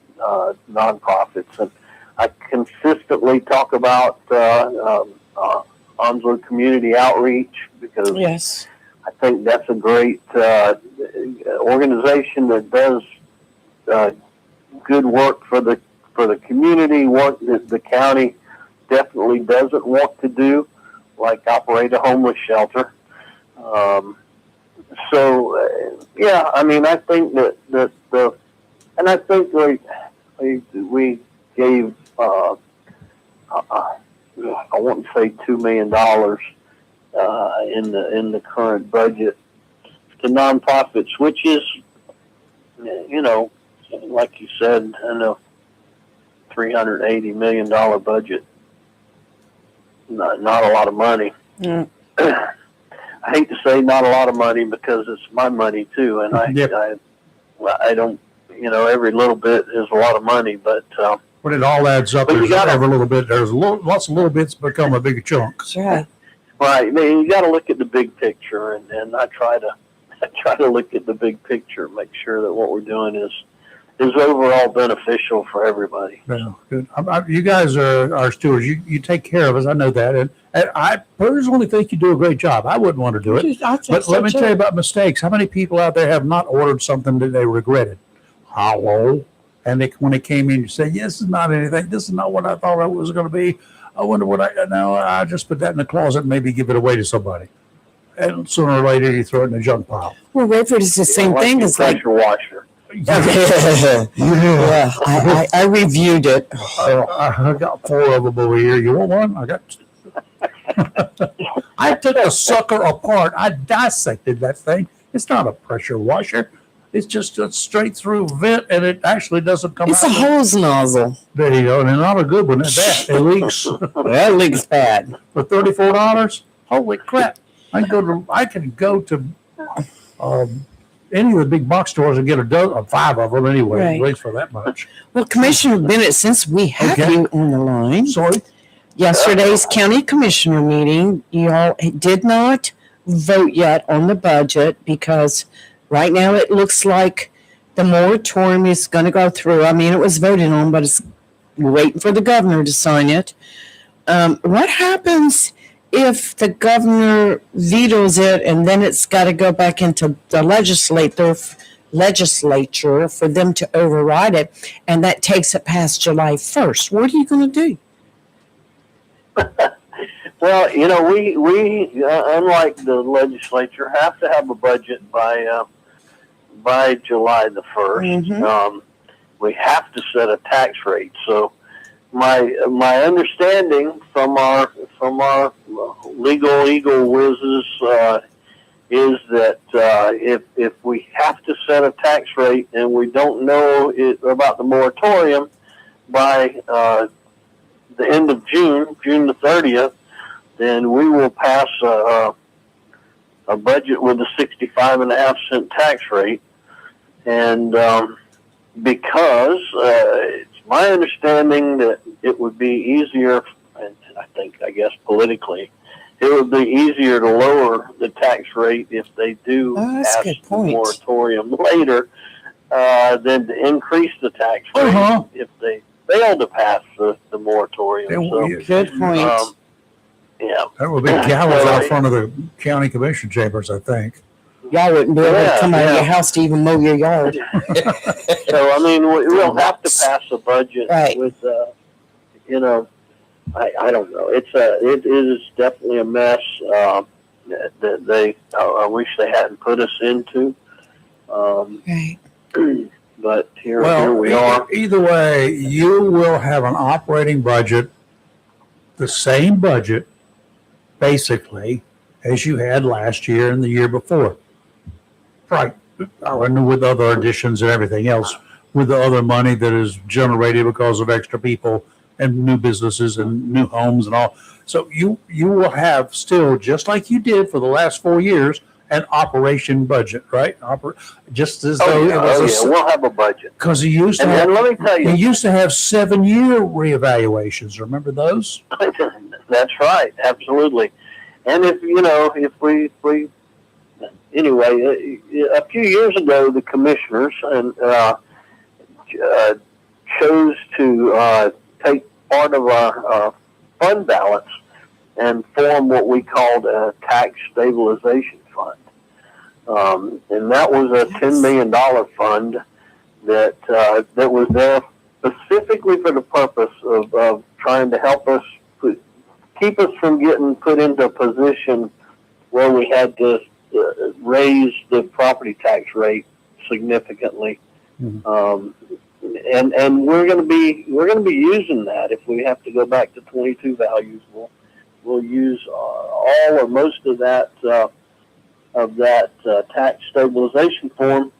nonprofits. And I consistently talk about Onslow Community Outreach, because Yes. I think that's a great organization that does good work for the community, work that the county definitely doesn't want to do, like operate a homeless shelter. Yeah, I mean, I think that and I think we gave I wouldn't say $2 million in the current budget to nonprofits, which is, you know, like you said, in a $380 million budget. Not a lot of money. Mm. I hate to say not a lot of money, because it's my money too, and I don't, you know, every little bit is a lot of money, but When it all adds up, But you there's gotta- every little bit. There's lots of little bits become a big chunk. That's right. right, I mean, you got to look at the big picture, and I try to look at the big picture, make sure that what we're doing is overall beneficial for everybody. Yeah, good. You guys are stewards. You take care of us. I know that, and I personally think you do a great job. I wouldn't want to do it. I think But so, let me too. tell you about mistakes. How many people out there have not ordered something that they regretted? Hello? And when they came in, you said, yes, this is not anything. This is not what I thought it was going to be. I wonder what I just put that in the closet and maybe give it away to somebody. And sooner or later, you throw it in the junk pile. Well, Rayford is the same Like thing your as like. pressure washer. Yeah, I reviewed it. I got 4 of them over here. You want one? I got 2. I took the sucker apart. I dissected that thing. It's not a pressure washer. It's just a straight through vent, and it actually doesn't come It's out. a hose nozzle. There you go. And it's not a good one at that. It leaks That leaks bad. for $34. Holy crap. I can go to any of the big box stores and get a dozen, 5 of them anyway, Right. at least for that much. Well, Commissioner Bennett, since we have Okay. you on the line, Sorry. yesterday's county commissioner meeting, you all did not vote yet on the budget because right now it looks like the moratorium is going to go through. I mean, it was voted on, but we're waiting for the governor to sign it. What happens if the governor vetoes it and then it's got to go back into the legislature for them to override it, and that takes it past July 1st? What are you going to do? Well, you know, we unlike the legislature, have to have a budget by July the 1st. Mhm. We have to set a tax rate. So my understanding from our legal eagle whizzes is that if we have to set a tax rate and we don't know about the moratorium by the end of June the 30th, then we will pass a budget with a 65.5 cent tax rate. And because it's my understanding that it would be easier, and I guess politically, it would be easier to lower the tax rate if they do Oh, that's a pass good the point. moratorium later than to increase the tax rate Uh-huh. if they fail to pass the moratorium. So, Good point. yeah. There will be gallows out front of the county commission chambers, I think. Y'all wouldn't be able to come out of yeah. your house to even mow your yard. So, I mean, we'll have to pass a budget Right. with, you know, I don't know. It is definitely a mess that I wish they hadn't put us into. Right. But here we are. Either way, you will have an operating budget, the same budget, basically, as you had last year and the year before. Right. And with other additions and everything else, with the other money that is generated because of extra people and new businesses and new homes and all. So you will have still, just like you did for the last 4 years, an operation budget, right? Just as though it was we'll have a budget. Because you used to And have, then let me tell you, you used to have 7-year reevaluations. Remember those? that's right, absolutely. And if we anyway, a few years ago, the commissioners chose to take part of our fund balance and form what we called a tax stabilization fund. And that was a $10 million fund that was there specifically for the purpose of trying to help us keep us from getting put into a position where we had to raise the property tax rate significantly. Mm-hmm. And we're going to be using that. If we have to go back to 22 values, we'll use all or most of that tax stabilization fund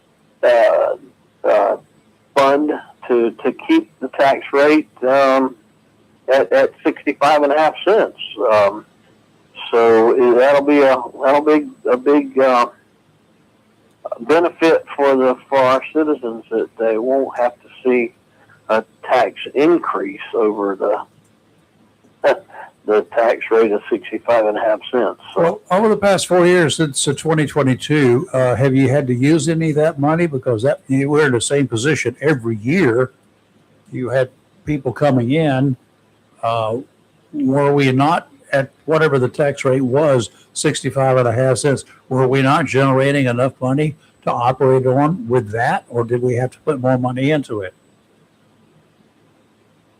to keep the tax rate at 65.5 cents. So that'll be a big benefit for our citizens, that they won't have to see a tax increase over the tax rate of 65.5 cents. So, Well, over the past 4 years since 2022, have you had to use any of that money? Because you were in the same position every year. You had people coming in. Were we not at whatever the tax rate was, 65.5 cents? Were we not generating enough money to operate on with that, or did we have to put more money into it?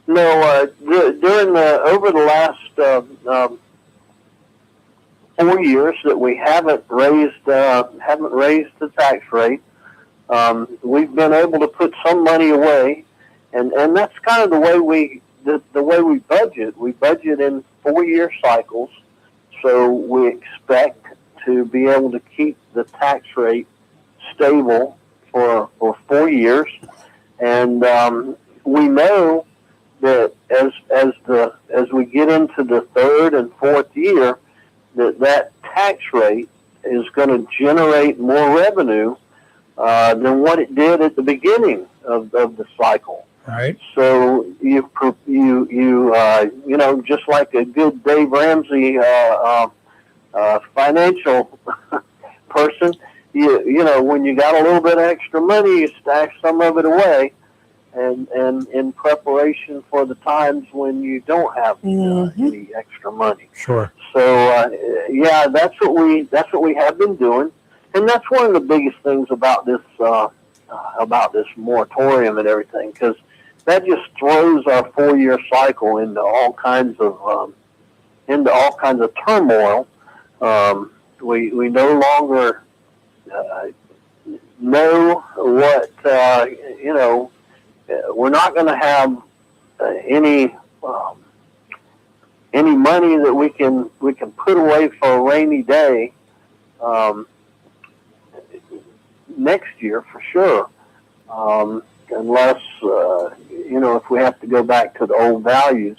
No, over the last 4 years that we haven't raised the tax rate, we've been able to put some money away, and that's kind of the way we budget. We budget in 4-year cycles, so we expect to be able to keep the tax rate stable for 4 years, and we know that as we get into the third and fourth year, that tax rate is going to generate more revenue than what it did at the beginning of the cycle. Right. So you just like a good Dave Ramsey financial person, when you got a little bit of extra money, you stash some of it away, and in preparation for the times when you don't have any extra money. Sure. So that's what we have been doing, and that's one of the biggest things about this moratorium and everything, because that just throws our 4-year cycle into all kinds of turmoil. We no longer know what we're not going to have any money that we can put away for a rainy day next year for sure, unless if we have to go back to the old values,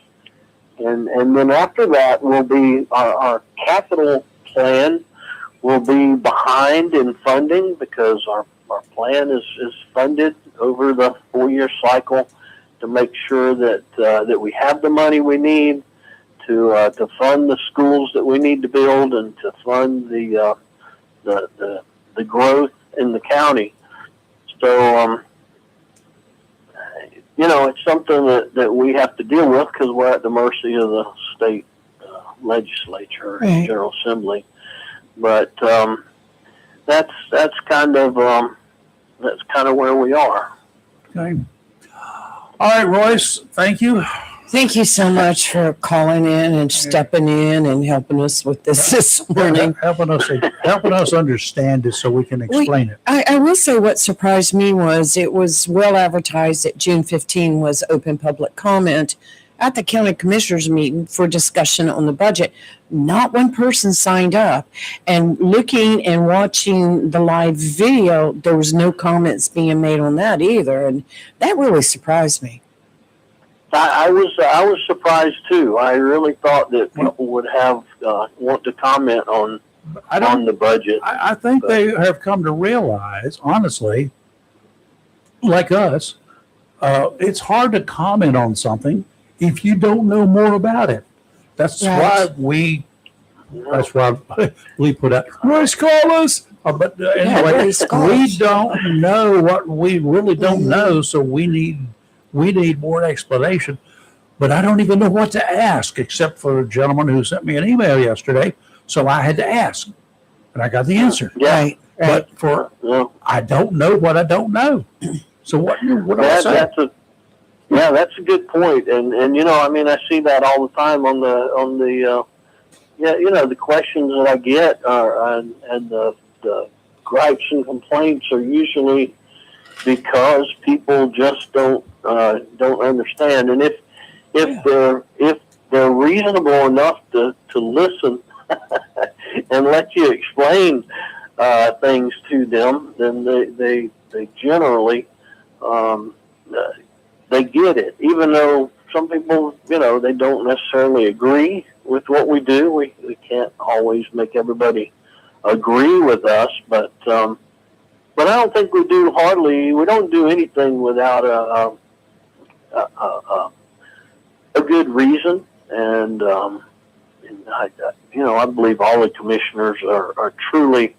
and then after that will be our capital plan will be behind in funding, because our plan is funded over the 4-year cycle to make sure that we have the money we need to fund the schools that we need to build, and to fund the growth in the county. So it's something that we have to deal with, because we're at the mercy of the state legislature and General Assembly. But that's kind of where we are. Okay. All right, Royce, thank you. Thank you so much for calling in and stepping in and helping us with this morning. Helping us understand it so we can explain it. I will say what surprised me was it was well advertised that June 15 was open public comment at the county commissioners meeting for discussion on the budget. Not one person signed up, and looking and watching the live video, there was no comments being made on that either, and that really surprised me. I was surprised too. I really thought that people would have want to comment on the budget. I think they have come to realize, honestly, like us, it's hard to comment on something if you don't know more about it. That's Right. why we put out race scholars. But anyway, race scholars. we don't know what we really don't know, so we need more explanation. But I don't even know what to ask, except for a gentleman who sent me an email yesterday. So I had to ask, and I got the answer. Yeah. Right. But I don't know what I don't know. So what do I say? That's a good point. And I mean, I see that all the time on the the questions that I get and the gripes and complaints are usually because people just don't understand. And if they're reasonable enough to listen and let you explain things to them, then they generally they get it. Even though some people, they don't necessarily agree with what we do. We can't always make everybody agree with us, but I don't think we don't do anything without a good reason. And I believe all the commissioners are truly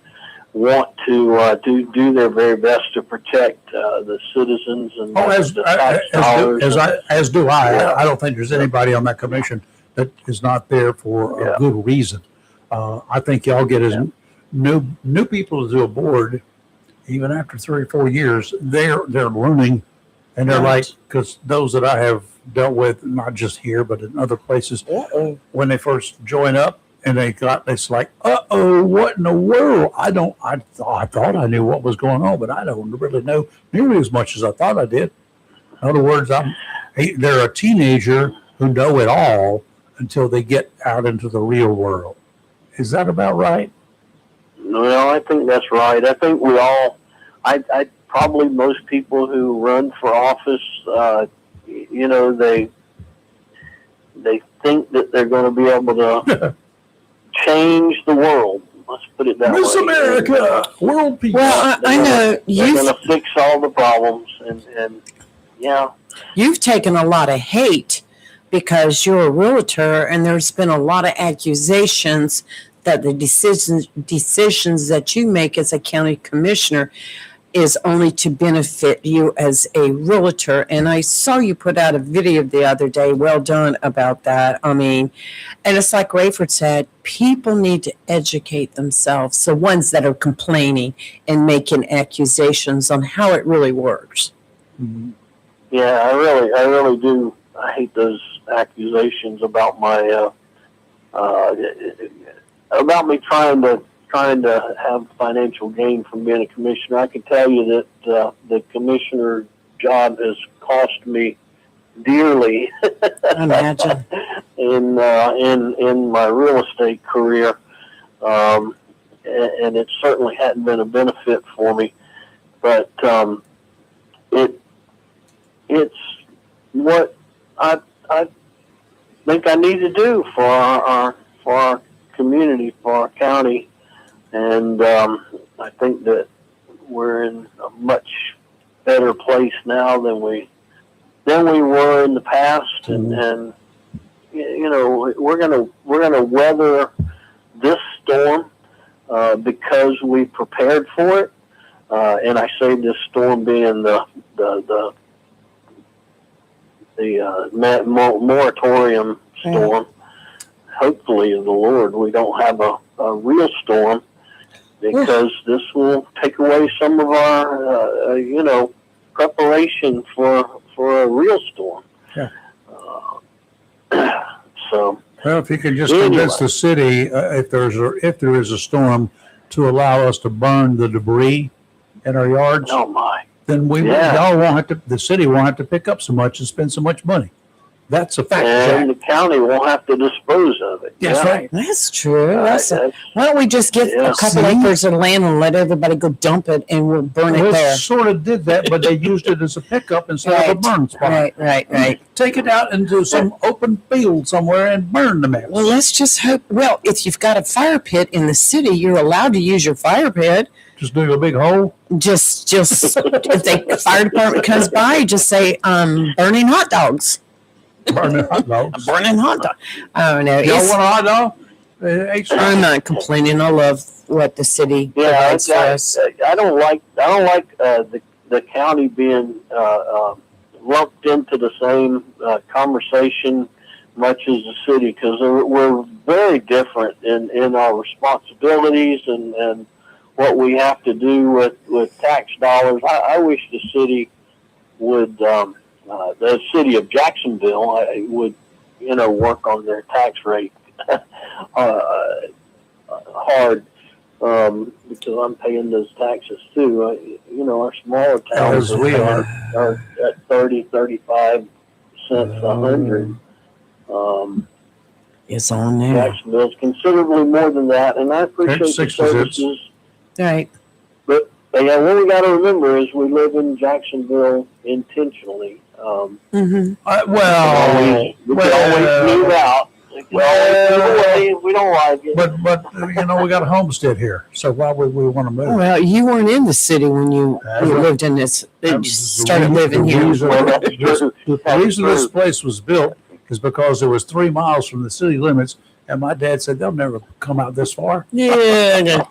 want to do their very best to protect the citizens and the tax dollars. As do I. Yeah. I don't think there's anybody on that commission that is not there for a good reason. I think y'all get as new people to a board, even after 3 or 4 years, they're learning, and they're like, because those that I have dealt with, not just here but in other places, when they first join up and it's like, what in the world? I thought I knew what was going on, but I don't really know nearly as much as I thought I did. In other words, they're a teenager who know it all until they get out into the real world. Is that about right? No, I think that's right. I think we all, I probably most people who run for office, they think that they're going to be able to change the world. Let's put it that way. Miss America, world people. Well, I know they're going to fix all the problems, and you've taken a lot of hate because you're a realtor, and there's been a lot of accusations that the decisions that you make as a county commissioner is only to benefit you as a realtor. And I saw you put out a video the other day. Well done about that. I mean, and it's like Rayford said, people need to educate themselves, the ones that are complaining and making accusations on how it really works. Mm-hmm. Yeah, I really do. I hate those accusations about my about me trying to have financial gain from being a commissioner. I can tell you that the commissioner job has cost me dearly. Imagine. in my real estate career, and it certainly hadn't been a benefit for me. But it's what I think I need to do for our community, for our county, and I think that we're in a much better place now than we were in the past, and we're gonna weather this storm because we prepared for it, and I say this storm being the moratorium storm. Hopefully, the Lord, we don't have a real storm, because this will take away some of our, preparation for a real storm. Yeah. So. Well, if you can just convince the city, if there is a storm, to allow us to burn the debris in our yards, oh my, then y'all won't have to. The city won't have to pick up so much and spend so much money. That's a fact, and Jack. the county won't have to dispose of it. That's Yeah. right. That's true. That's- Why don't we just get Yeah. a couple See? acres of land and let everybody go dump it and we'll burn it Well, there? sort of did that, but they used it as a pickup instead of a burn spot. Right. Take it out into some open field somewhere and burn the mess. Well, let's just hope. Well, if you've got a fire pit in the city, you're allowed to use your fire pit. Just dig a big hole. Just if the fire department comes by, just say, burning hot dogs. Burning hot dogs. Burning hot dog. Oh no, Y'all it's, want a hot dog? I'm not complaining. I love what the city Yeah, provides for us. I don't like the county being lumped into the same conversation much as the city, because we're very different in our responsibilities and what we have to do with tax dollars. I wish the city would, the city of Jacksonville would, work on their tax rate hard, because I'm paying those taxes too. Our smaller towns As we are. at 30, 35 cents a hundred. It's on there. Jacksonville's considerably more than that, and I appreciate the 60 cents. services. Right. But yeah, what we got to remember is we live in Jacksonville intentionally. Mm-hmm. We can always move out. We can always move away if we don't like it. But we got a homestead here, so why would we want to move? Well, you weren't in the city when you lived in this. You started living here. The reason this place was built is because it was 3 miles from the city limits, and my dad said they'll never come out this far. Yeah.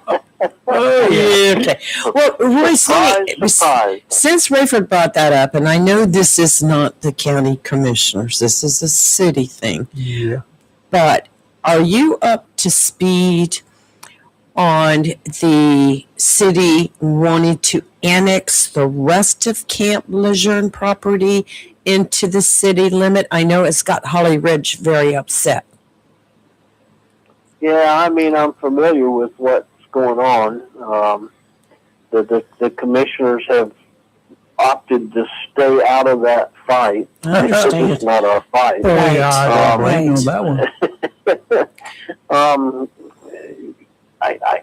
Oh, yeah. Okay. Well, Royce, Surprise. since Rayford brought that up, and I know this is not the county commissioners, this is a city thing, Yeah. but are you up to speed on the city wanting to annex the rest of Camp Lejeune property into the city limit? I know it's got Holly Ridge very upset. Yeah, I mean, I'm familiar with what's going on. The commissioners have opted to stay out of that fight. I understand. It's not our fight. Oh, yeah, I Right. know that one. I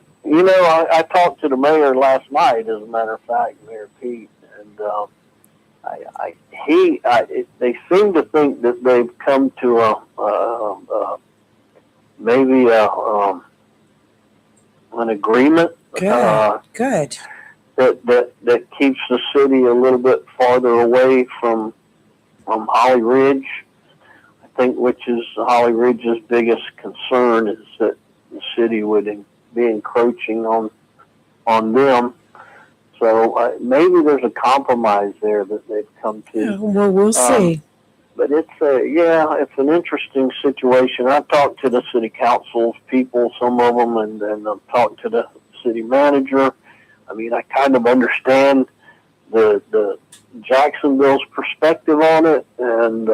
talked to the mayor last night, as a matter of fact, Mayor Pete, and they seem to think that they've come to an agreement. Good. That keeps the city a little bit farther away from Holly Ridge. I think, which is Holly Ridge's biggest concern, is that the city would be encroaching on them. So maybe there's a compromise there that they've come to. Yeah, well, we'll see. But it's an interesting situation. I've talked to the city council's people, some of them, and I've talked to the city manager. I mean, I kind of understand the Jacksonville's perspective on it, and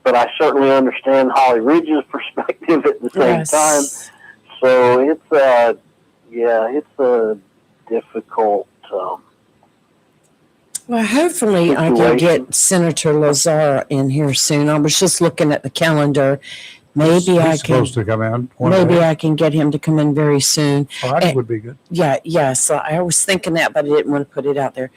but I certainly understand Holly Ridge's perspective at the same time. So it's a difficult. Well, hopefully I can get Senator Lazar in here soon. I was just looking at the calendar. Maybe He's supposed to come in. Maybe I can get him to come in very soon. Friday would be good. Yes. I was thinking that, but I didn't want to put it out there.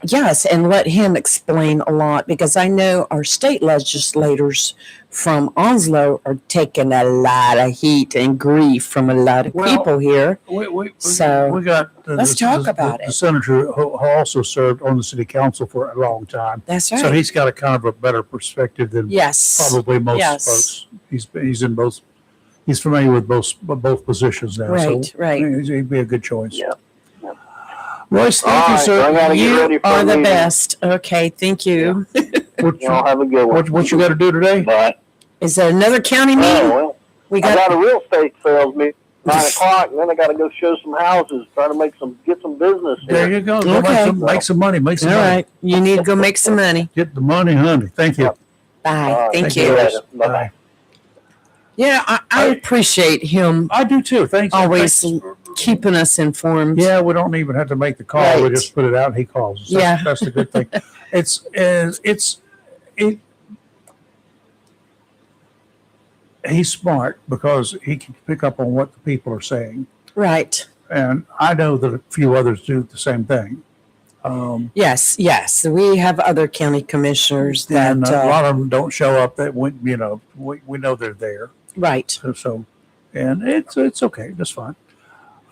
Yes, and let him explain a lot, because I know our state legislators from Onslow are taking a lot of heat and grief from a lot of people here. We So, got. let's talk about the it. senator who also served on the city council for a long time, That's right. so he's got a kind of a better perspective than Yes. probably most Yes. folks. He's in both. He's familiar with both positions now. Right, so right. He'd be a good choice. Yeah. Royce, thank All you, right, sir. I gotta get ready You for are a the meeting. best. Okay, thank you. What you, Y'all have a good one. what you got to do today? Bye. Is there another county meeting? Oh, well, We I got got a real estate sales meeting 9 o'clock, and then I got to go show some houses, try to get some business There here. you go. Go Okay. Make some money. Make some all money. right. You need to go make some money. Get the money, honey. Thank you. Bye. All right, Thank Thank you. you. later. Bye-bye. Yeah, I appreciate him I do too. Thanks. always Thanks. keeping us informed. Yeah, we don't even have to make the call. We Right. just put it out and he calls us. Yeah. That's the good thing. he's smart because he can pick up on what the people are saying. Right. And I know that a few others do the same thing. Yes. We have other county commissioners that And a lot of them don't show up. That we know they're there. right. So, and it's okay. That's fine.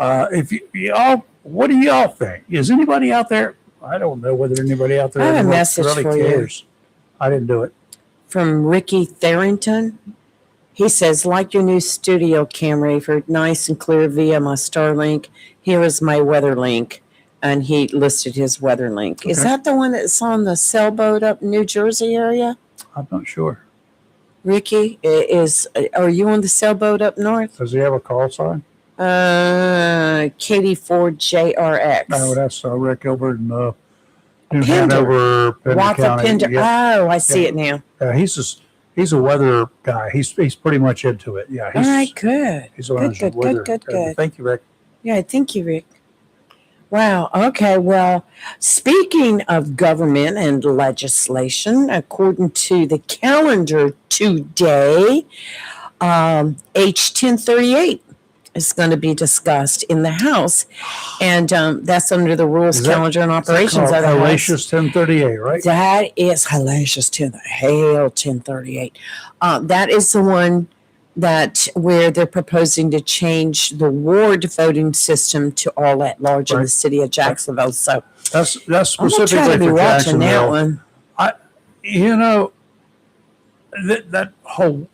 If y'all, what do y'all think? Is anybody out there? I don't know whether anybody out there I have a anymore message really for you. cares. I didn't do it. From Ricky Tharrington. He says, like your new studio, Camry, for nice and clear via my Starlink. Here is my weather link. And he listed his weather link. Is Okay. that the one that's on the sailboat up in New Jersey area? I'm not sure. Ricky, are you on the sailboat up north? Does he have a call sign? Katie Ford JRX. No, that's Rick over in New Pender. Hanover, Pender Watha County. Pender. Yeah. Oh, I see Yeah. it now. He's a weather guy. He's pretty much into it. Yeah. All right, good. He's on his weather. Good. Thank you, Rick. Yeah, thank you, Rick. Wow. Okay. Well, speaking of government and legislation, according to the calendar today, H 1038 is going to be discussed in the House, and that's under the Rules, Is that- Calendar, and Operations of the House. Hellacious 1038, right? That is hellacious 1038. That is the one that where they're proposing to change the ward voting system to all at large in the Right. city of Jacksonville. So That's I'm gonna specifically try to be for watching that Jacksonville. one. You know, that whole,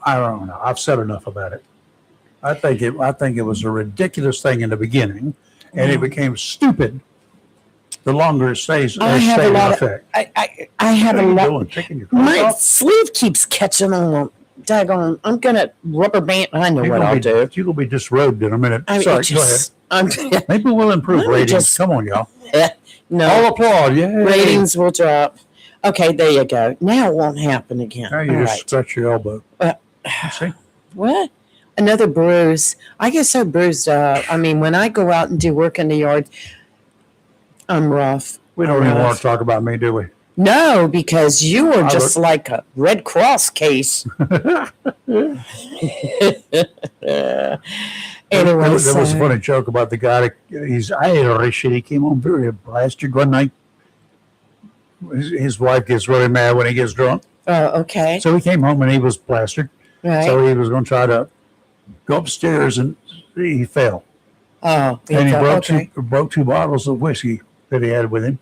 I don't know. I've said enough about it. I think it was a ridiculous thing in the beginning, and it became stupid the longer it stays I have a in lot of- effect. I have What a are you lot. doing? Taking your clothes My off? sleeve keeps catching on. Daggone! I'm gonna rubber band. I know what I'll do. You're gonna be disrobed in a minute. I mean, Sorry, I'm go ahead. Maybe we'll improve Let me ratings. just- Come on, y'all. no. All applaud. Yeah. Ratings will drop. Okay, there you go. Now it won't happen again. Now you All just right. scratch your elbow. See? What? Another bruise. I get so bruised up. I mean, when I go out and do work in the yard, I'm rough. We don't I'm even rough. want to talk about me, do we? No, because you are I just like a Red Cross case. Anyway, there was a so- funny joke about the guy that he's Irish and he came home very blasted one night. His wife gets really mad when he gets drunk. Oh, okay. So he came home and he was plastered. Right. So he was going to try to go upstairs and he fell. Oh, And he okay. broke two bottles of whiskey that he had with him.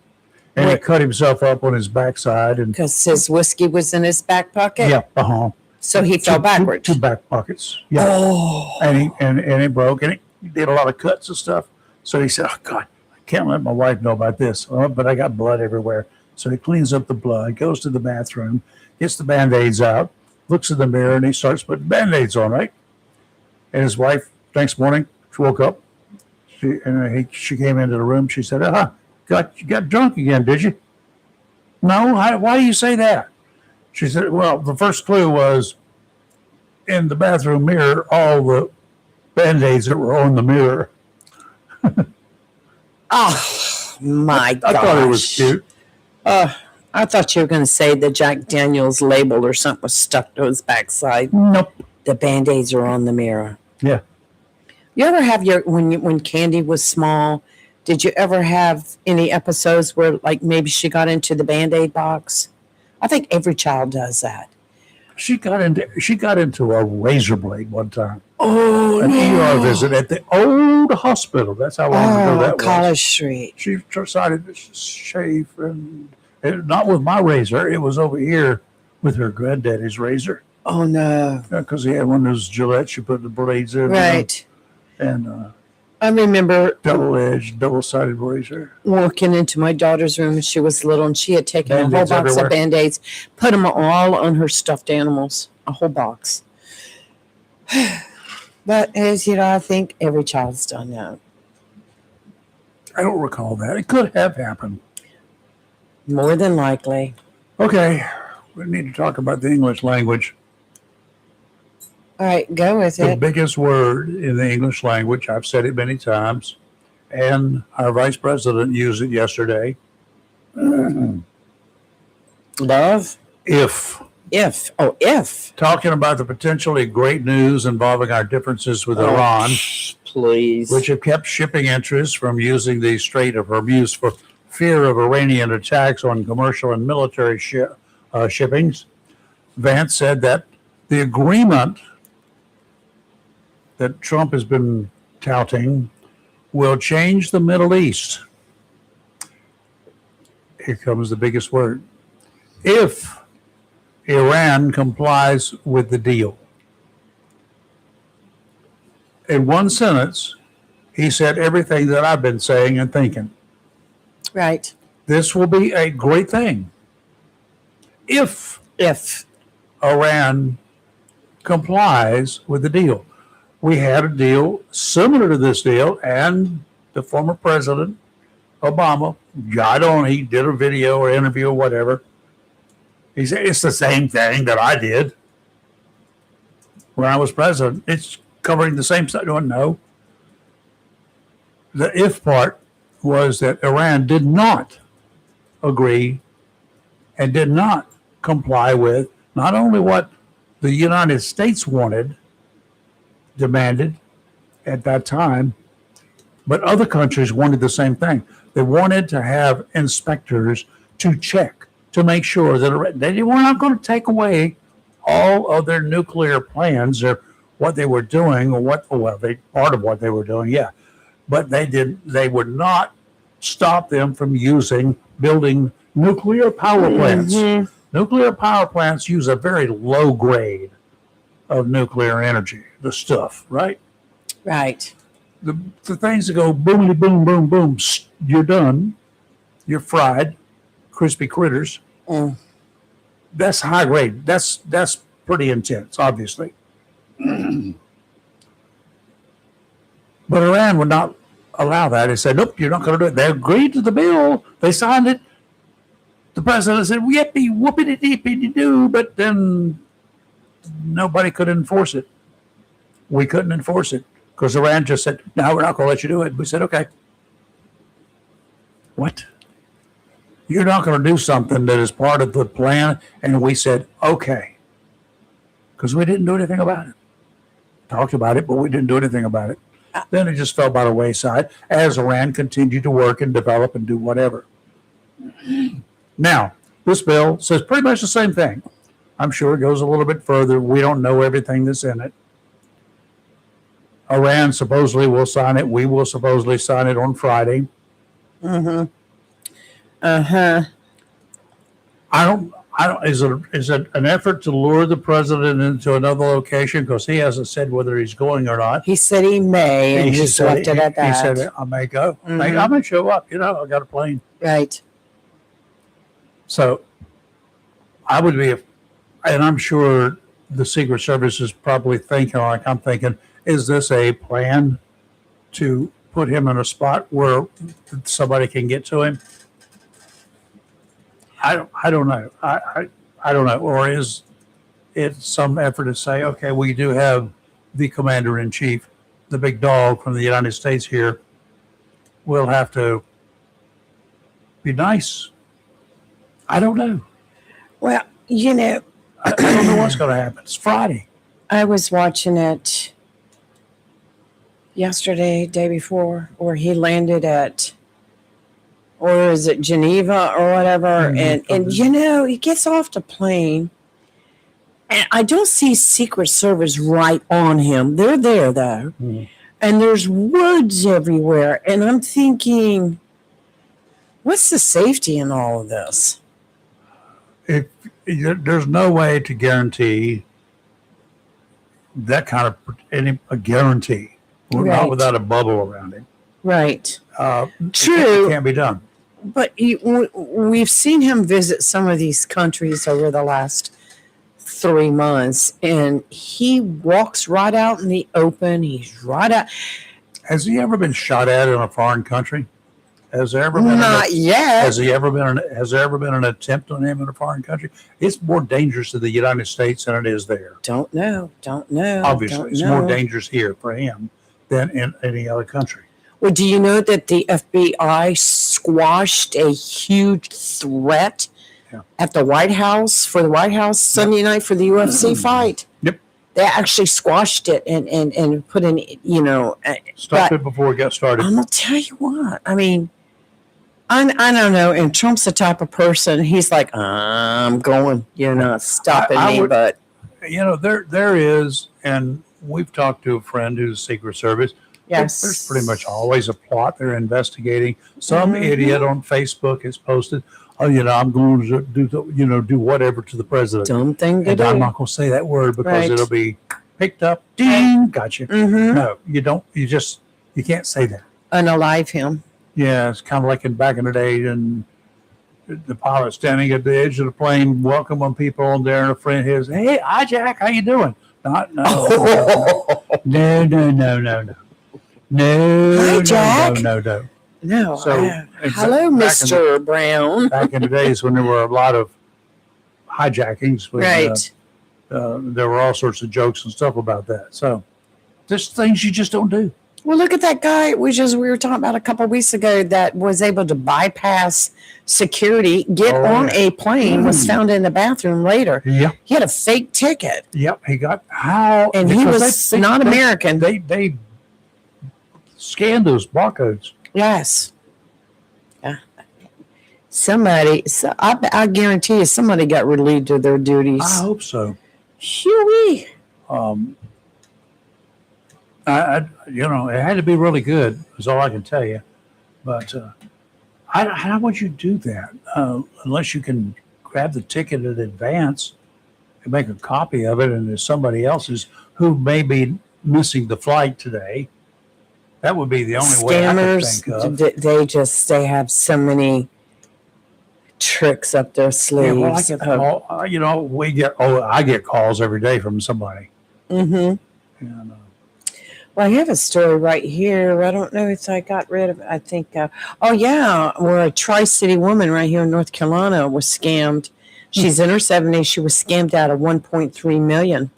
And he Wait. cut himself up on his backside. And Because his whiskey was in his back pocket. yeah, So he fell backwards. Two back pockets. Yeah. Oh. And it broke, and he did a lot of cuts and stuff. So he said, "Oh God, I can't let my wife know about this." Oh, but I got blood everywhere. So he cleans up the blood, goes to the bathroom, gets the Band-Aids out, looks in the mirror, and he starts putting Band-Aids on, right? And his wife, next morning, she woke up. She came into the room. She said, you got drunk again, did you? No, why do you say that? She said, well, the first clue was in the bathroom mirror, all the Band-Aids that were on the mirror. Oh, my gosh. I thought it was cute. I thought you were going to say the Jack Daniels label or something was stuck to his backside. Nope. The Band-Aids are on the mirror. Yeah. You ever have when Candy was small, did you ever have any episodes where like maybe she got into the Band-Aid box? I think every child does that. She got into a razor blade one time. Oh, An ER visit at the old hospital. That's how long ago that was. College Street. She decided to shave, and not with my razor. It was over here with her granddaddy's razor. Oh, no. Because he had one of those Gillette. You put the blades in. Right. And I remember double-edged, double-sided razor. walking into my daughter's room when she was little, and she had taken a whole Band-Aids box everywhere. of Band-Aids, put them all on her stuffed animals, a whole box. But as you know, I think every child's done that. I don't recall that. It could have happened. More than likely. Okay, we need to talk about the English language. All right, go with The it. biggest word in the English language, I've said it many times, and our vice president used it yesterday. Love? If. If. Talking about the potentially great news involving our differences with Iran, Please. which have kept shipping interests from using the Strait of Hormuz for fear of Iranian attacks on commercial and military shippings. Vance said that the agreement that Trump has been touting will change the Middle East. Here comes the biggest word. If Iran complies with the deal. In one sentence, he said everything that I've been saying and thinking. Right. This will be a great thing if Iran complies with the deal. We had a deal similar to this deal, and the former president, Obama, got on, he did a video or interview or whatever. He said, it's the same thing that I did when I was president. It's covering the same stuff. No. The if part was that Iran did not agree and did not comply with not only what the United States demanded at that time, but other countries wanted the same thing. They wanted to have inspectors to check, to make sure that they were not going to take away all of their nuclear plans or what they were doing, or part of what they were doing, yeah. But they would not stop them from building nuclear power plants. Mm-hmm. Nuclear power plants use a very low grade of nuclear energy, the stuff, right? Right. The things that go boom, boom, boom, boom, you're done. You're fried, crispy critters. Mm. That's high grade. That's pretty intense, obviously. But Iran would not allow that. They said, nope, you're not going to do it. They agreed to the bill. They signed it. The president said, yippee, whoopity-deepity-doo, but then nobody could enforce it. We couldn't enforce it because Iran just said, no, we're not going to let you do it. We said, okay. What? You're not going to do something that is part of the plan? And we said, okay. Because we didn't do anything about it. Talked about it, but we didn't do anything about it. Then it just fell by the wayside as Iran continued to work and develop and do whatever. Now, this bill says pretty much the same thing. I'm sure it goes a little bit further. We don't know everything that's in it. Iran supposedly will sign it. We will supposedly sign it on Friday. Mm-hmm. Uh-huh. Is it an effort to lure the president into another location? Because he hasn't said whether he's going or not. He said he may, and he left it at that. He said, I may go. Mm-hmm. I may show up. I got a plane. Right. So I would be, and I'm sure the Secret Service is probably thinking, like I'm thinking, is this a plan to put him in a spot where somebody can get to him? I don't know. I don't know. Or is it some effort to say, okay, we do have the commander in chief, the big dog from the United States here. We'll have to be nice. I don't know. Well, I don't know what's going to happen. It's Friday. I was watching it yesterday, day before, where he landed at, or is it Geneva or whatever? Mm-hmm. And he gets off the plane, and I don't see Secret Service right on him. They're there, though. Mm-hmm. And there's woods everywhere. And I'm thinking, what's the safety in all of this? There's no way to guarantee that kind of a guarantee. Right. Not without a bubble around him. Right. True. It can't be done. But we've seen him visit some of these countries over the last 3 months, and he walks right out in the open. He's right out. Has he ever been shot at in a foreign country? Has there ever been yet. Has there ever been an attempt on him in a foreign country? It's more dangerous to the United States than it is there. Don't know. Obviously, it's more dangerous here for him than in any other country. Well, do you know that the FBI squashed a huge threat at the White House for the White House Sunday night for the UFC fight. Yep. They actually squashed it and put in, Stopped it before it got started. I'm gonna tell you what. I mean, I don't know. And Trump's the type of person. He's like, I'm going. You're not stopping me. But there is, and we've talked to a friend who's Secret Service. yes, There's pretty much always a plot. They're investigating. Some idiot on Facebook has posted, I'm going to do whatever to the president. dumb thing to And do. I'm not going to say that word because Right. it'll be picked up. Ding, gotcha. Mm-hmm. No, you don't. You can't say that. Unalive him. Yeah, it's kind of like back in the day, and the pilot standing at the edge of the plane, welcoming people on there, and a friend his, hey, hi Jack, how you doing? No. Hi, Jack. No. No. So, hello, Mr. Brown. Back in the days when there were a lot of hijackings, Right. There were all sorts of jokes and stuff about that. So there's things you just don't do. Well, look at that guy we were talking about a couple of weeks ago that was able to bypass security, get on a plane, was found in the bathroom later. Yeah. He had a fake ticket. Yep. He got how, And he was not American. They scanned those barcodes. Yes. Somebody, I guarantee you, somebody got relieved of their duties. I hope so. Shoo-wee. It had to be really good. Is all I can tell you. But how would you do that unless you can grab the ticket in advance and make a copy of it, and there's somebody else's who may be missing the flight today? That would be the only way I could think of. Scammers, they have so many tricks up their sleeves. Yeah, well, I get I get calls every day from somebody. Mm-hmm. And, Well, I have a story right here. I don't know if I got rid of it. I think, where a Tri-City woman right here in North Carolina was scammed. She's in her 70s. She was scammed out of $1.3 million.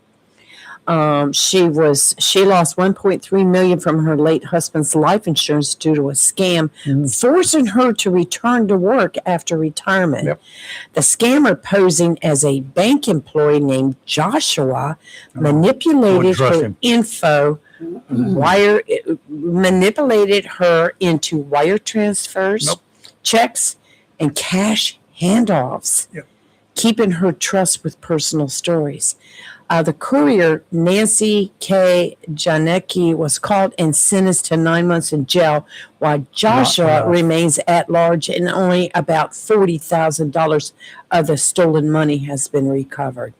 She lost $1.3 million from her late husband's life insurance due to a scam, forcing her to return to work after retirement. Yep. The scammer, posing as a bank employee named Joshua, manipulated her info. Manipulated her into wire transfers, checks, and cash handoffs, keeping her trust with personal stories. The courier, Nancy K. Janecki, was caught and sentenced to 9 months in jail, while Joshua remains at large, and only about $40,000 of the stolen money has been recovered.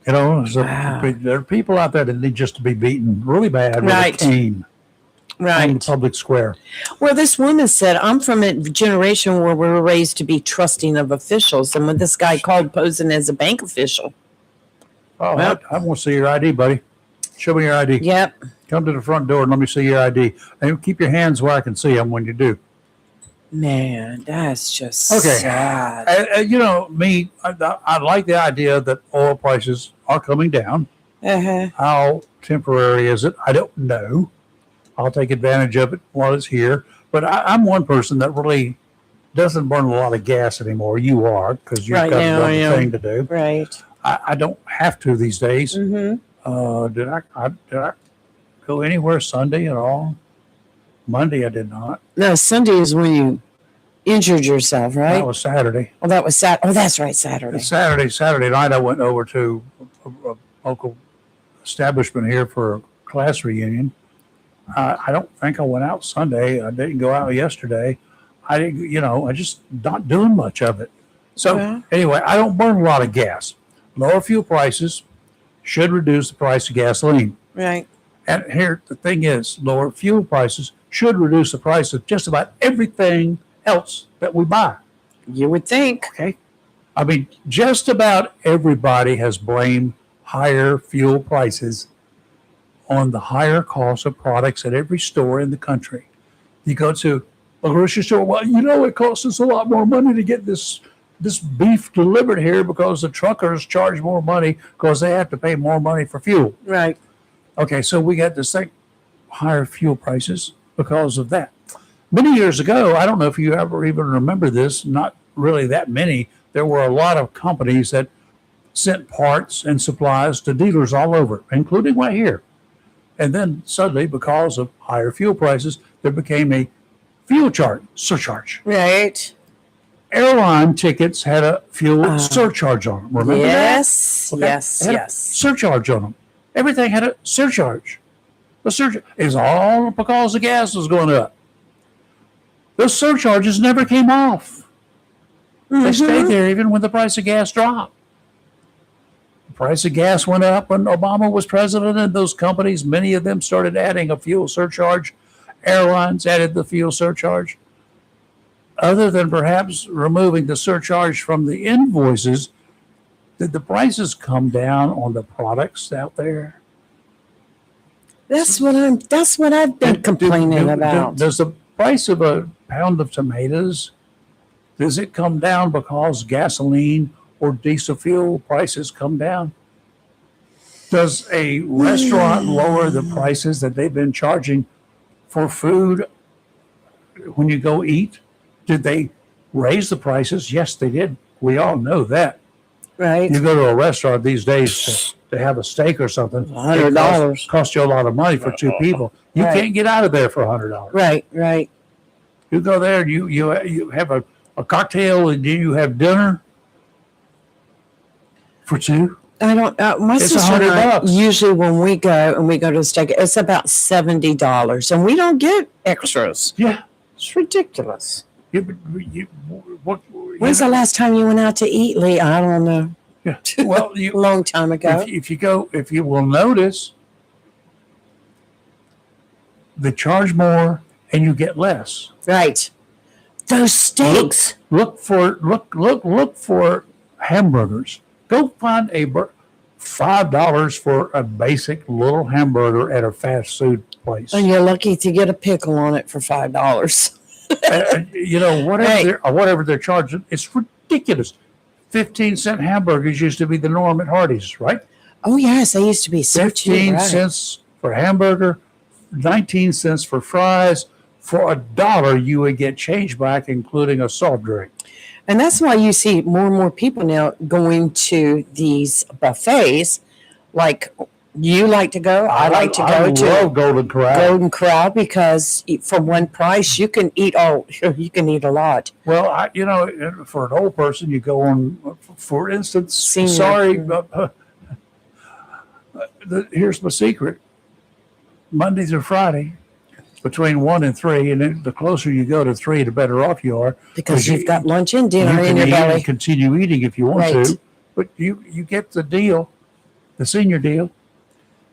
there are people out there that need just to be beaten really bad with a cane on the public square. Well, this woman said, I'm from a generation where we were raised to be trusting of officials. And when this guy called posing as a bank official. Oh, I want to see your ID, buddy. Show me your ID. Yep. Come to the front door and let me see your ID. And keep your hands where I can see them when you do. Man, that's just sad. Me, I like the idea that oil prices are coming down. Uh-huh. How temporary is it? I don't know. I'll take advantage of it while it's here. But I'm one person that really doesn't burn a lot of gas anymore. You are, because you've got another thing to do. Right. I don't have to these days. Mm-hmm. Did I go anywhere Sunday at all? Monday I did not. No, Sunday is when you injured yourself, right? That was Saturday. Oh, that was Saturday. Oh, that's right, Saturday. Saturday night I went over to a local establishment here for a class reunion. I don't think I went out Sunday. I didn't go out yesterday. I didn't, I just not doing much of it. So anyway, I don't burn a lot of gas. Lower fuel prices should reduce the price of gasoline. Right. And here, the thing is, lower fuel prices should reduce the price of just about everything else that we buy. You would think. Okay. I mean, just about everybody has blamed higher fuel prices on the higher cost of products at every store in the country. You go to a grocery store, well, it costs us a lot more money to get this beef delivered here because the truckers charge more money because they have to pay more money for fuel. Right. Okay, so we got this thing, higher fuel prices because of that. Many years ago, I don't know if you ever even remember this, not really that many. There were a lot of companies that sent parts and supplies to dealers all over, including right here. And then suddenly, because of higher fuel prices, there became a fuel surcharge. Right. Airline tickets had a fuel surcharge on them. Remember yes, that? Okay. yes, It had a yes. surcharge on them. Everything had a surcharge. The surcharge is all because the gas was going up. Those surcharges never came off. They stayed there even when the price of gas dropped. The price of gas went up when Obama was president, and those companies, many of them started adding a fuel surcharge. Airlines added the fuel surcharge. Other than perhaps removing the surcharge from the invoices, did the prices come down on the products out there? That's what I've been complaining about. Does the price of a pound of tomatoes, does it come down because gasoline or diesel fuel prices come down? Does a restaurant lower the prices that they've been charging for food when you go eat? Did they raise the prices? Yes, they did. We all know that. Right. You go to a restaurant these days to have a steak or something, $100 costs you a lot of money for two people. You Right. can't get out of there for $100. Right, right. You go there and you have a cocktail and then you have dinner for two. I don't. My It's sister and I, $100. usually when we go to a steak, it's about $70, and we don't get extras. Yeah. It's ridiculous. When's the the last time you went out to eat, Lee? I don't know. Yeah. Well, A long time ago. if you will notice, they charge more and you get less. Right. Those steaks. Look for hamburgers. Go find $5 for a basic little hamburger at a fast food place. And you're lucky to get a pickle on it for $5. Whatever they're charging, it's ridiculous. 15-cent hamburgers used to be the norm at Hardee's, right? Oh yes, they used to be so cheap. 15 Right. cents for hamburger, 19 cents for fries. For $1, you would get change back, including a soft drink. And that's why you see more and more people now going to these buffets. Like you like to go, I like to go I to love Golden Corral. Golden Corral because for one price you can eat a lot. Well, for an old person, you go on, for instance, Senior. sorry, here's my secret. Monday through Friday, between 1 and 3, and then the closer you go to 3, the better off you are. Because you've got lunch and You dinner in can your eat belly. and continue eating if you want Right. to, but you get the deal, the senior deal,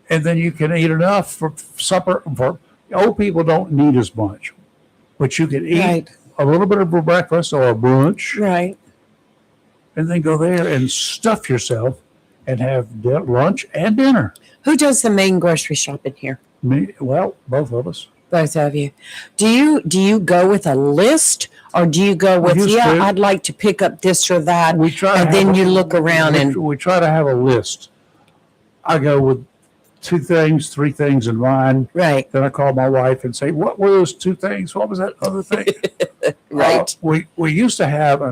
and then you can eat enough for supper. For old people don't need as much, but you can eat Right. a little bit of a breakfast or a brunch, Right. and then go there and stuff yourself and have lunch and dinner. Who does the main grocery shopping here? Well, both of us. Both of you. Do you go with a list or do you go with used to. I'd like to pick up this or that, We try, to and have then a- you look around and we try to have a list. I go with 2 things, 3 things in mind. right, Then I call my wife and say, "What were those 2 things? What was that other thing?" right, We used to have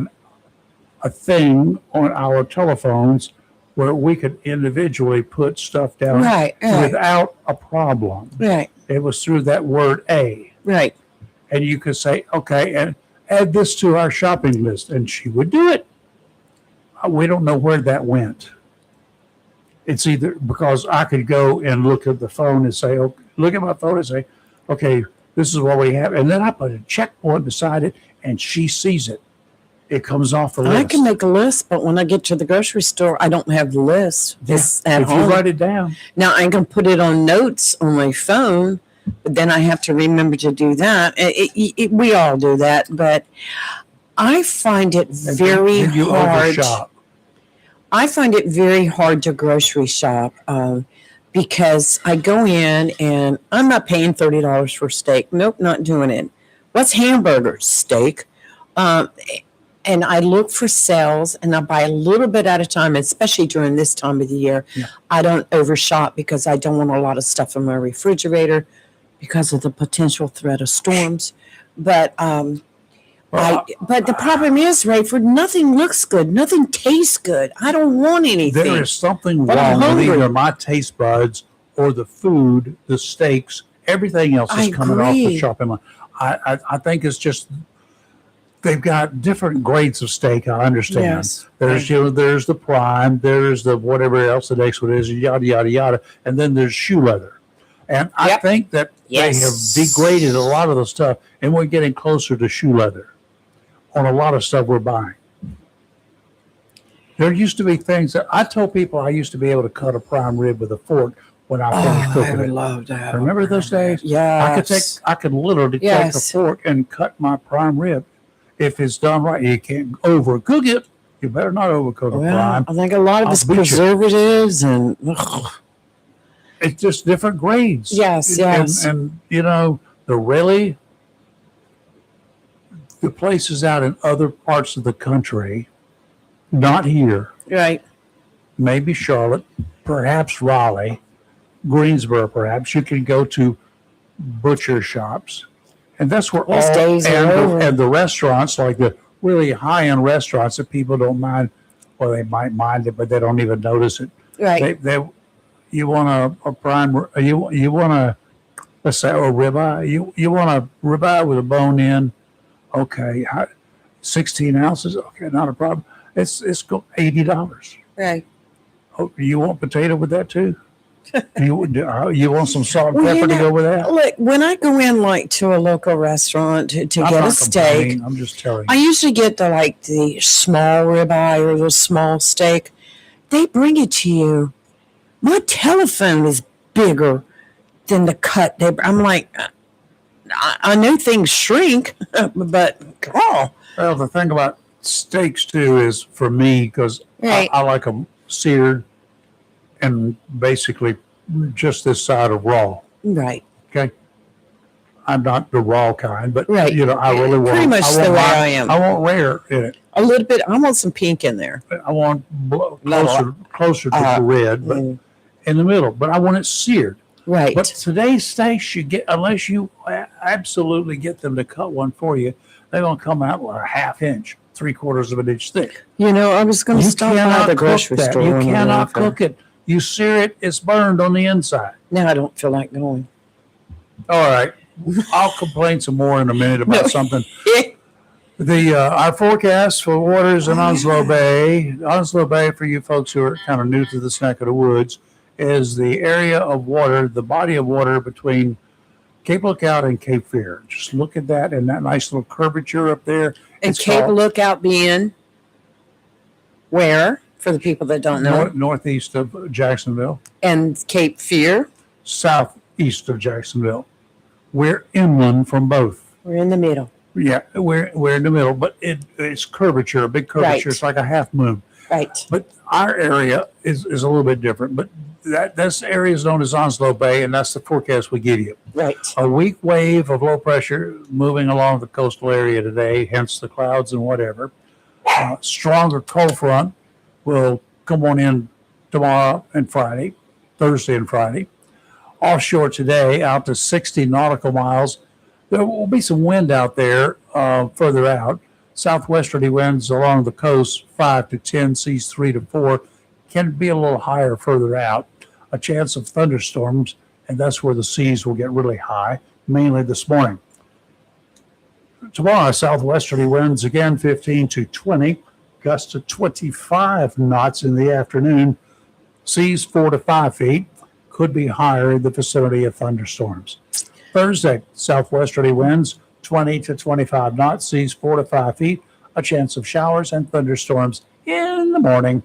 a thing on our telephones where we could individually put stuff down right, without a problem. right, It was through that word A. right. And you could say, okay, and add this to our shopping list. And she would do it. We don't know where that went. It's either because I could go and look at the phone and say, okay, look at my phone and say, okay, this is what we have. And then I put a checkpoint beside it and she sees it. It comes off the list. I can make a list, but when I get to the grocery store, I don't have the list. It's at if you home. write it down. Now I can put it on notes on my phone, but then I have to remember to do that. We all do that, but I find it very and you hard. overshop. I find it very hard to grocery shop because I go in and I'm not paying $30 for steak. Nope, not doing it. What's hamburgers? Steak. And I look for sales and I buy a little bit at a time, especially during this time of the year. Yeah. I don't overshop because I don't want a lot of stuff in my refrigerator because of the potential threat of storms. But But the problem is, Rayford, nothing looks good. Nothing tastes good. I don't want anything. There is something But I'm wrong with hungry. either my taste buds or the food, the steaks, everything else is I coming off the agree. chopping line. I think it's just they've got different grades of steak. I understand. Yes. There's there's the prime, there's the whatever else the next one is, yada yada yada, and then there's shoe leather. And I Yep. think that Yes. they have degraded a lot of the stuff, and we're getting closer to shoe leather on a lot of stuff we're buying. There used to be things that I told people I used to be able to cut a prime rib with a fork when I finished I cooking would it. love that. Remember those days? Yes. I could literally take a Yes. fork and cut my prime rib. If it's done right, you can't overcook it. You better not overcook a Well, prime. I think a lot of I'll it's beat you. preservatives and ugh. It's just different grades. Yes, yes. And the places out in other parts of the country, not here, Right. maybe Charlotte, perhaps Raleigh, Greensboro, perhaps you can go to butcher shops, and that's where Those days are over. and the restaurants, like the really high-end restaurants that people don't mind, or they might mind it, but they don't even notice it. Right. You want a prime, you want a, let's say, a ribeye. You want a ribeye with a bone in. Okay, 16 ounces. Okay, not a problem. It's $80. Right. Oh, you want potato with that too? you want some salt and Well, pepper to go with that? Look, when I go in like to a local restaurant to I'm get not a steak, complaining, I'm just telling I you. usually get the small ribeye or the small steak. They bring it to you. My telephone is bigger than the cut. I'm like, I know things shrink, but oh, Well, the thing about steaks too is for me, because Right. I like them seared and basically just this side of raw. right. Okay. I'm not the raw kind, but Right. I really want Pretty much I the want way my- I am. I want rare in it. A little bit. I want some pink in there. I want closer to the red, but in the middle. But I want it seared. Right. But today's steaks, you get, unless you absolutely get them to cut one for you, they're going to come out with a half inch, 3/4 of an inch thick. I was going to You stop by cannot the cook grocery that. store. You when we cannot left there. cook it. You sear it, it's burned on the inside. Now I don't feel like going. All right. I'll complain some more in a minute about No. something. Our forecast for waters in Onslow Bay, for you folks who are kind of new to this neck of the woods, is the area of water, the body of water between Cape Lookout and Cape Fear. Just look at that and that nice little curvature up there. And It's Cape called Lookout being where, for the people that don't know, northeast of Jacksonville, and Cape Fear. southeast of Jacksonville. We're inland from both. We're in the middle. Yeah, we're in the middle, but it's curvature, a big curvature. Right. It's like a half moon. Right. But our area is a little bit different. But this area is known as Onslow Bay, and that's the forecast we give you. Right. A weak wave of low pressure moving along the coastal area today, hence the clouds and whatever. Stronger cold front will come on in tomorrow and Friday, Thursday and Friday. Offshore today, out to 60 nautical miles. There will be some wind out there further out. Southwesterly winds along the coast, 5 to 10, seas 3 to 4. Can be a little higher further out. A chance of thunderstorms, and that's where the seas will get really high, mainly this morning. Tomorrow, southwesterly winds again 15 to 20, gusts to 25 knots in the afternoon. Seas 4 to 5 feet, could be higher in the vicinity of thunderstorms. Thursday, southwesterly winds 20 to 25 knots, seas 4 to 5 feet, a chance of showers and thunderstorms in the morning.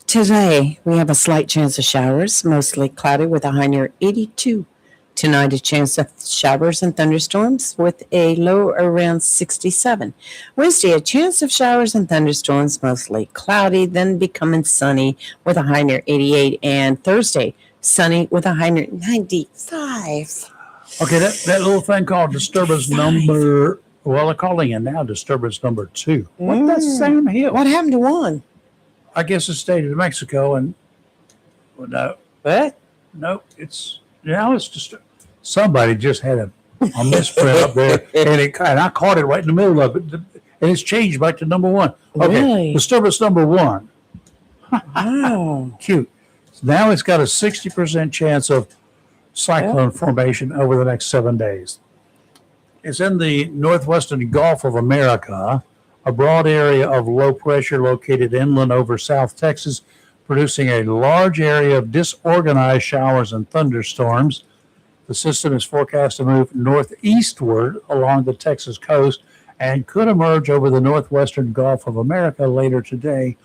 Today, we have a slight chance of showers, mostly cloudy with a high near 82. Tonight, a chance of showers and thunderstorms with a low around 67. Wednesday, a chance of showers and thunderstorms, mostly cloudy, then becoming sunny with a high near 88. And Thursday, sunny with a high near 95. Okay, that little thing called disturbance number, well, they're calling it now disturbance number 2. What the same hill? What happened to one? I guess it's state of Mexico, and well, no, What? no, it's now it's just somebody just had a a misprint up there, and I caught it right in the middle of it, and it's changed back to number one. Okay, Really? disturbance number one. Wow. Cute. Now it's got a 60% chance of cyclone formation over the next 7 days. It's in the northwestern Gulf of America, a broad area of low pressure located inland over South Texas, producing a large area of disorganized showers and thunderstorms. The system is forecast to move northeastward along the Texas coast and could emerge over the northwestern Gulf of America later today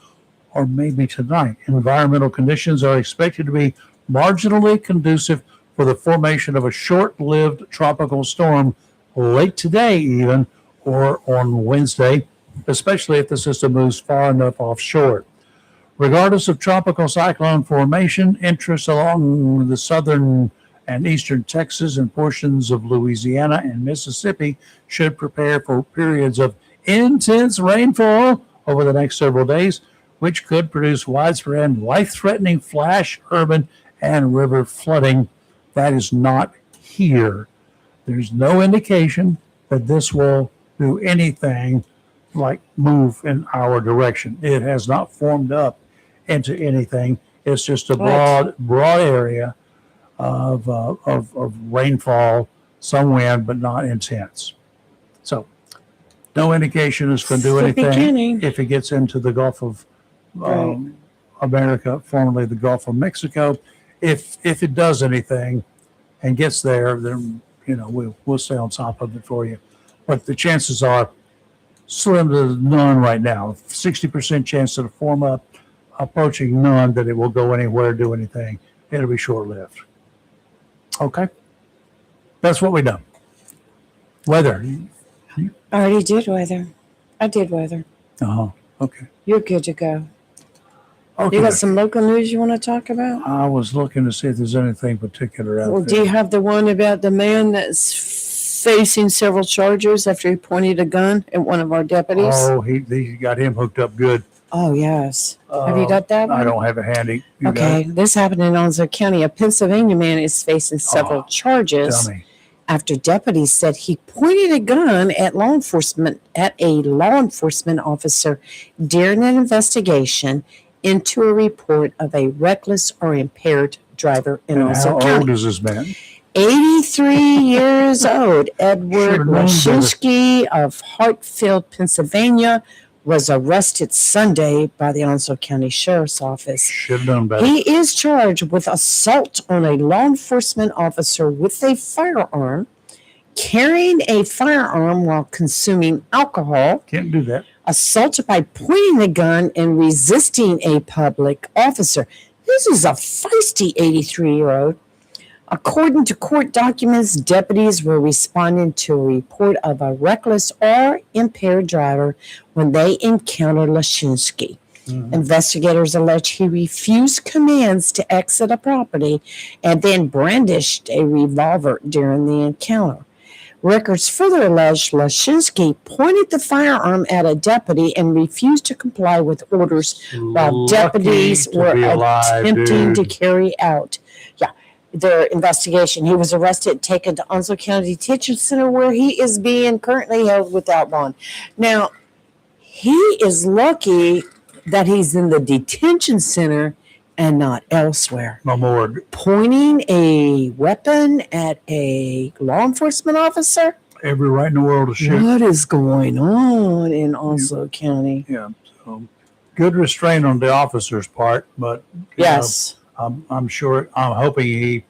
or maybe tonight. Environmental conditions are expected to be marginally conducive for the formation of a short-lived tropical storm late today even, or on Wednesday, especially if the system moves far enough offshore. Regardless of tropical cyclone formation, interest along the southern and eastern Texas and portions of Louisiana and Mississippi should prepare for periods of intense rainfall over the next several days, which could produce widespread, life-threatening flash, urban, and river flooding. That is not here. There's no indication that this will do anything like move in our direction. It has not formed up into anything. It's just a broad area of rainfall, some wind, but not intense. So no indication it's going to do It's the anything beginning. if it gets into the Gulf of America, formerly the Gulf of Mexico. If it does anything and gets there, then we'll stay on top of it for you. But the chances are slim to none right now. 60% chance to form up, approaching none that it will go anywhere, do anything. It'll be short-lived. Okay, that's what we done. Weather. I already did weather. I did weather. Okay. You're good to go. Okay. You got some local news you want to talk about? I was looking to see if there's anything particular out Well, do there. you have the one about the man that's facing several charges after he pointed a gun at one of our deputies? Oh, he got him hooked up good. Oh, yes. Have you got that one? I don't have it handy. You Okay, this happened in Onslow County. A Pennsylvania man is facing several got charges it? Tell me. after deputies said he pointed a gun at a law enforcement officer during an investigation into a report of a reckless or impaired driver in And Onslow how County. old is this man? 83 years old, Edward Should've known better. Lashinsky of Hartfield, Pennsylvania, was arrested Sunday by the Onslow County Sheriff's Office. Should have done better. He is charged with assault on a law enforcement officer with a firearm, carrying a firearm while consuming alcohol, Can't do that. assault by pointing a gun, and resisting a public officer. This is a feisty 83-year-old. According to court documents, deputies were responding to a report of a reckless or impaired driver when they encountered Lashinsky. Investigators allege he refused commands to exit a property and then brandished a revolver during the encounter. Records further allege Lashinsky pointed the firearm at a deputy and refused to comply with orders while Lucky deputies to were be alive, attempting to dude. carry out their investigation. He was arrested, taken to Onslow County Detention Center, where he is being currently held without bond. Now, he is lucky that he's in the detention center and not elsewhere. No more. Pointing a weapon at a law enforcement officer? Every right in the world to shoot. What is going on in Onslow County? Yeah. So good restraint on the officer's part, but Yes. I'm hoping he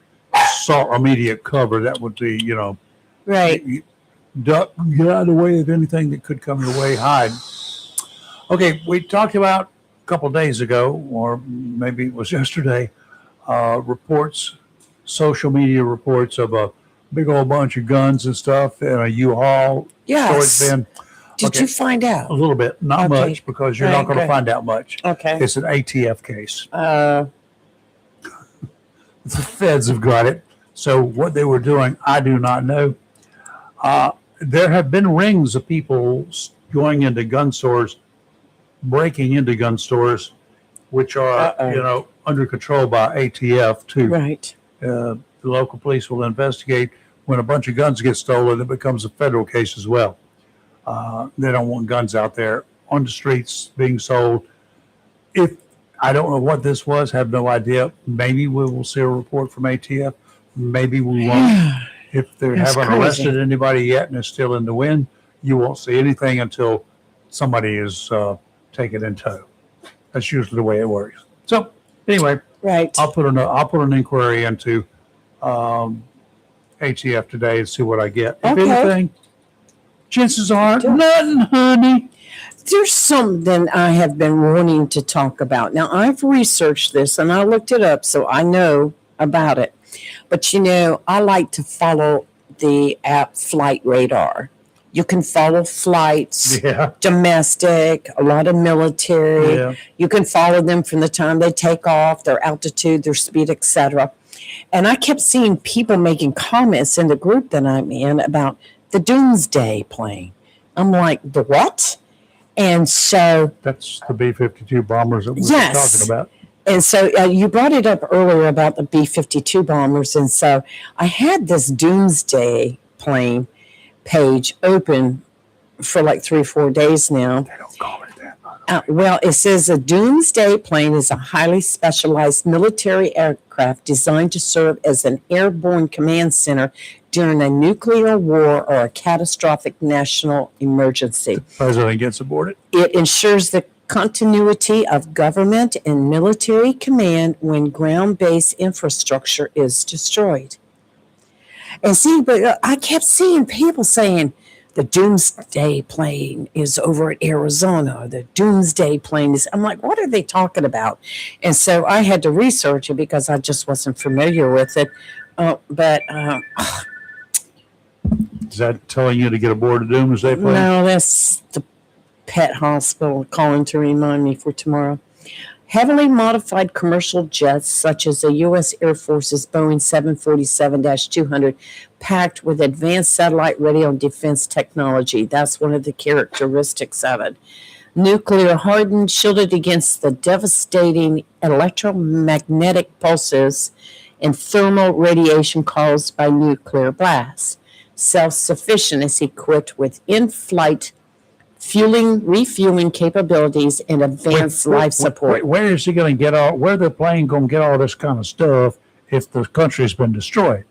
sought immediate cover. That would be, Right. duck, get out of the way of anything that could come your way, hide. Okay, we talked about a couple of days ago, or maybe it was yesterday, social media reports of a big old bunch of guns and stuff in a U-Haul Yes. storage bin. Did Okay. you find A out? little bit, not Okay. much, because you're not going to Okay. find out much. Okay. It's an ATF case. The feds have got it. So what they were doing, I do not know. There have been rings of people going into gun stores, breaking into gun stores, which are, under control by ATF too. Right. The local police will investigate when a bunch of guns get stolen, it becomes a federal case as well. They don't want guns out there on the streets being sold. If I don't know what this was, have no idea. Maybe we will see a report from ATF. Maybe we won't. If they That's haven't crazy. arrested anybody yet and it's still in the wind, you won't see anything until somebody is taken in tow. That's usually the way it works. So anyway, Right. I'll put an inquiry into ATF today and see what I get. If Okay. anything, chances are nothing, honey. There's something I have been wanting to talk about. Now, I've researched this and I looked it up, so I know about it. But, I like to follow the app Flight Radar. You can follow flights, Yeah. domestic, a lot of military. Yeah. You can follow them from the time they take off, their altitude, their speed, etc. And I kept seeing people making comments in the group that I'm in about the Doomsday plane. I'm like, the what? And so, That's the B-52 bombers that we were Yes. talking about. and so you brought it up earlier about the B-52 bombers. And so I had this Doomsday plane page open for like 3 or 4 days now. They don't call it that. Well, it says a Doomsday plane is a highly specialized military aircraft designed to serve as an airborne command center during a nuclear war or a catastrophic national emergency. The president gets aboard it. It ensures the continuity of government and military command when ground-based infrastructure is destroyed. And see, but I kept seeing people saying the Doomsday plane is over at Arizona. The Doomsday plane is, I'm like, what are they talking about? And so I had to research it because I just wasn't familiar with it. Is that telling you to get aboard the Doomsday plane? No, that's the pet hospital calling to remind me for tomorrow. Heavily modified commercial jets, such as the U.S. Air Force's Boeing 747-200, packed with advanced satellite radio and defense technology. That's one of the characteristics of it. Nuclear hardened, shielded against the devastating electromagnetic pulses and thermal radiation caused by nuclear blasts. Self-sufficient, is equipped with in-flight refueling capabilities and advanced life support. Where is he going to get where the plane going to get all this kind of stuff if the country's been destroyed?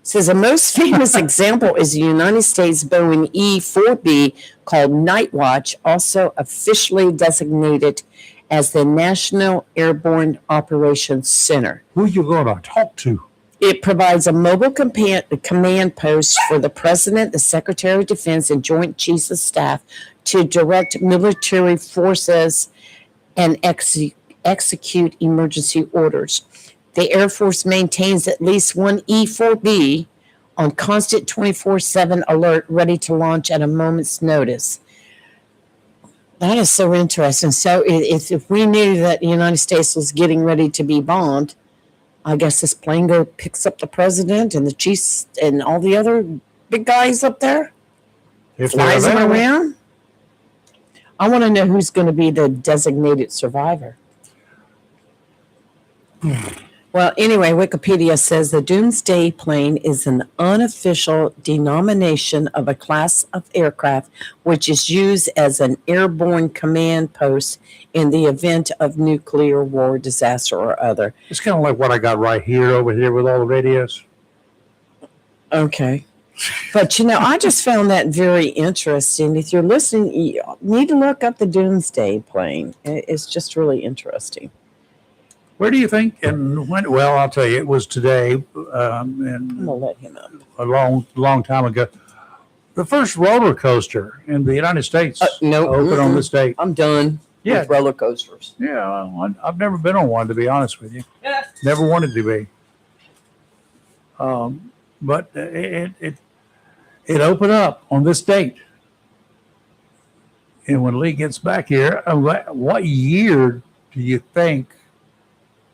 Says a most famous example is the United States Boeing E-4B called Night Watch, also officially designated as the National Airborne Operations Center. Who you going to talk to? It provides a mobile command post for the President, the Secretary of Defense, and Joint Chiefs of Staff to direct military forces and execute emergency orders. The Air Force maintains at least one E-4B on constant 24/7 alert, ready to launch at a moment's notice. That is so interesting. So if we knew that the United States was getting ready to be bombed, I guess this plane picks up the president and the chiefs and all the other big guys up there, flies them around. I want to know who's going to be the designated survivor. Well, anyway, Wikipedia says the Doomsday plane is an unofficial denomination of a class of aircraft which is used as an airborne command post in the event of nuclear war, disaster, or other. It's kind of like what I got right here over here with all the radios. Okay. But, I just found that very interesting. If you're listening, you need to look up the Doomsday plane. It's just really interesting. Where do you think and when? Well, I'll tell you, it was today I'm going to let him up. a long time ago. The first roller coaster in the United States opened on this date. I'm done with roller coasters. Yeah, well, I've never been on one, to be honest with you. Never wanted to be. But it opened up on this date. And when Lee gets back here, what year do you think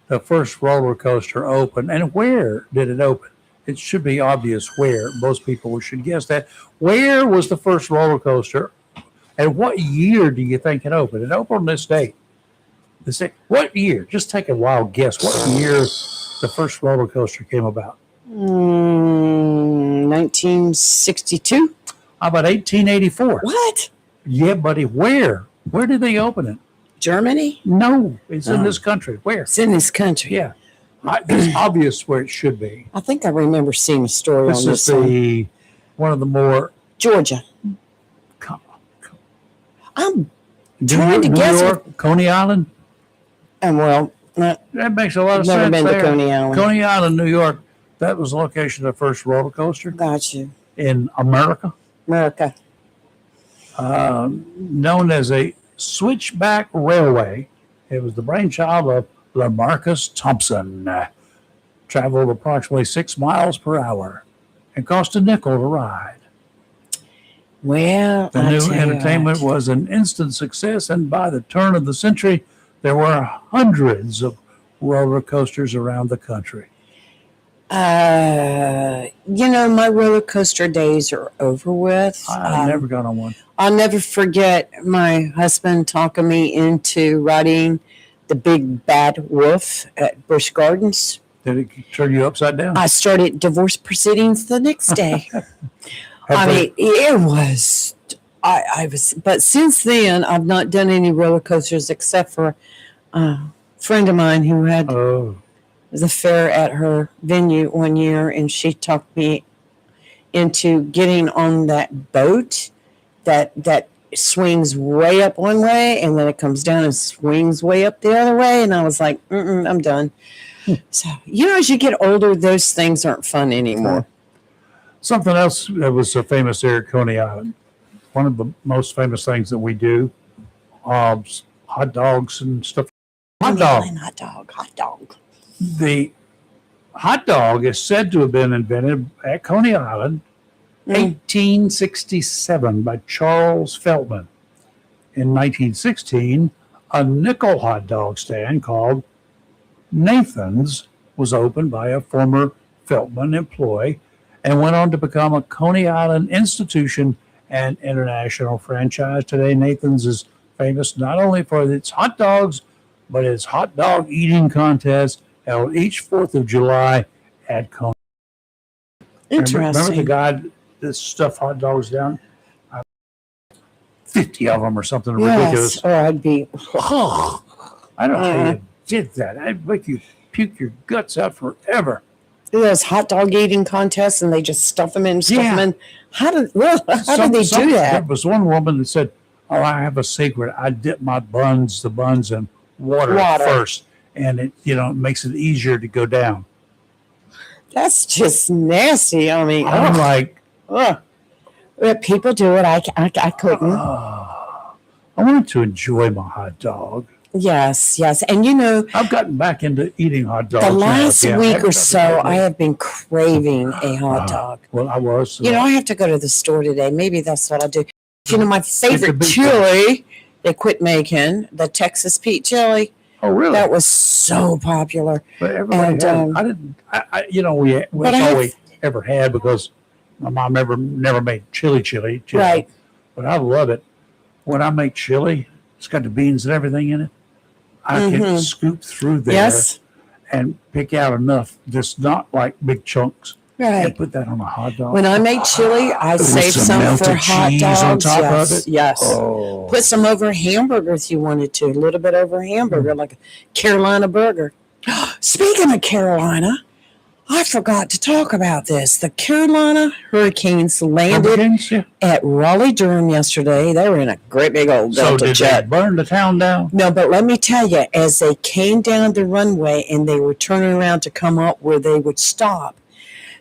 the first roller coaster opened, and where did it open? It should be obvious where. Most people should guess that. Where was the first roller coaster, and what year do you think it opened? It opened on this date. What year? Just take a wild guess. What year the first roller coaster came about? 1962? How about 1884? What? Yeah, buddy. Where? Where did they open it? Germany? No, it's in this country. Where? It's in this country. Yeah. It's obvious where it should be. I think I remember seeing a story This on is this one. one of the more Georgia. I'm New trying to New guess. York, Coney Island. And well, That makes a lot of never sense. been to there. Coney Island. Coney Island, New York. That was the location of the first roller coaster Got you. in America, America. known as a switchback railway. It was the brainchild of Lamarcus Thompson. Traveled approximately 6 miles per hour and cost a nickel to ride. Well, The new entertainment was an instant success, and by the turn of the century, there were hundreds of roller coasters around the country. My roller coaster days are over with. I never got on one. I'll never forget my husband talking me into riding the Big Bad Wolf at Busch Gardens. Did it turn you upside down? I started divorce proceedings the next day. It was. I was, but since then, I've not done any roller coasters except for a friend of mine who had the fair at her venue one year, and she talked me into getting on that boat that swings way up one way and then it comes down and swings way up the other way, and I was like, I'm done. So as you get older, those things aren't fun anymore. Something else that was famous there at Coney Island. One of the most famous things that we do, hot dogs and stuff. Hot dog. Hot dog. The hot dog is said to have been invented at Coney Island, 1867, by Charles Feltman. In 1916, a nickel hot dog stand called Nathan's was opened by a former Feltman employee and went on to become a Coney Island institution and international franchise. Today, Nathan's is famous not only for its hot dogs, but its hot dog eating contest held each 4th of July at Coney. Interesting. Remember the guy that stuffed hot dogs down? 50 of them or something ridiculous. Yes, or I'd be. I don't know how you did that. I'd make you puke your guts out forever. Those hot dog eating contests, and they just stuff them in, them in. How did they do that? There was one woman that said, "Oh, I have a secret. I dip the buns in water first, and it makes it easier to go down." That's just nasty. I mean, I'm like, people do it. I couldn't. I wanted to enjoy my hot dog. Yes. And I've gotten back into eating hot dogs. The last week or so, I have been craving a hot dog. Well, I was. I have to go to the store today. Maybe that's what I'll do. My favorite chili, they quit making the Texas Pete chili. Oh, really? That was so popular. But everybody that's all we ever had, because my mom never made chili. Right. But I love it. When I make chili, it's got the beans and everything in it. I can scoop through there and pick out enough, just not like big chunks. Right. And put that on a hot dog. When I make chili, I save some for hot dogs. On top of it. Yes. Oh. Put some over hamburger if you wanted to. A little bit over hamburger, like a Carolina burger. Speaking of Carolina, I forgot to talk about this. The Carolina Hurricanes landed at Raleigh-Durham yesterday. They were in a great big old Delta jet. They burn the town down? No, but let me tell you, as they came down the runway and they were turning around to come up where they would stop,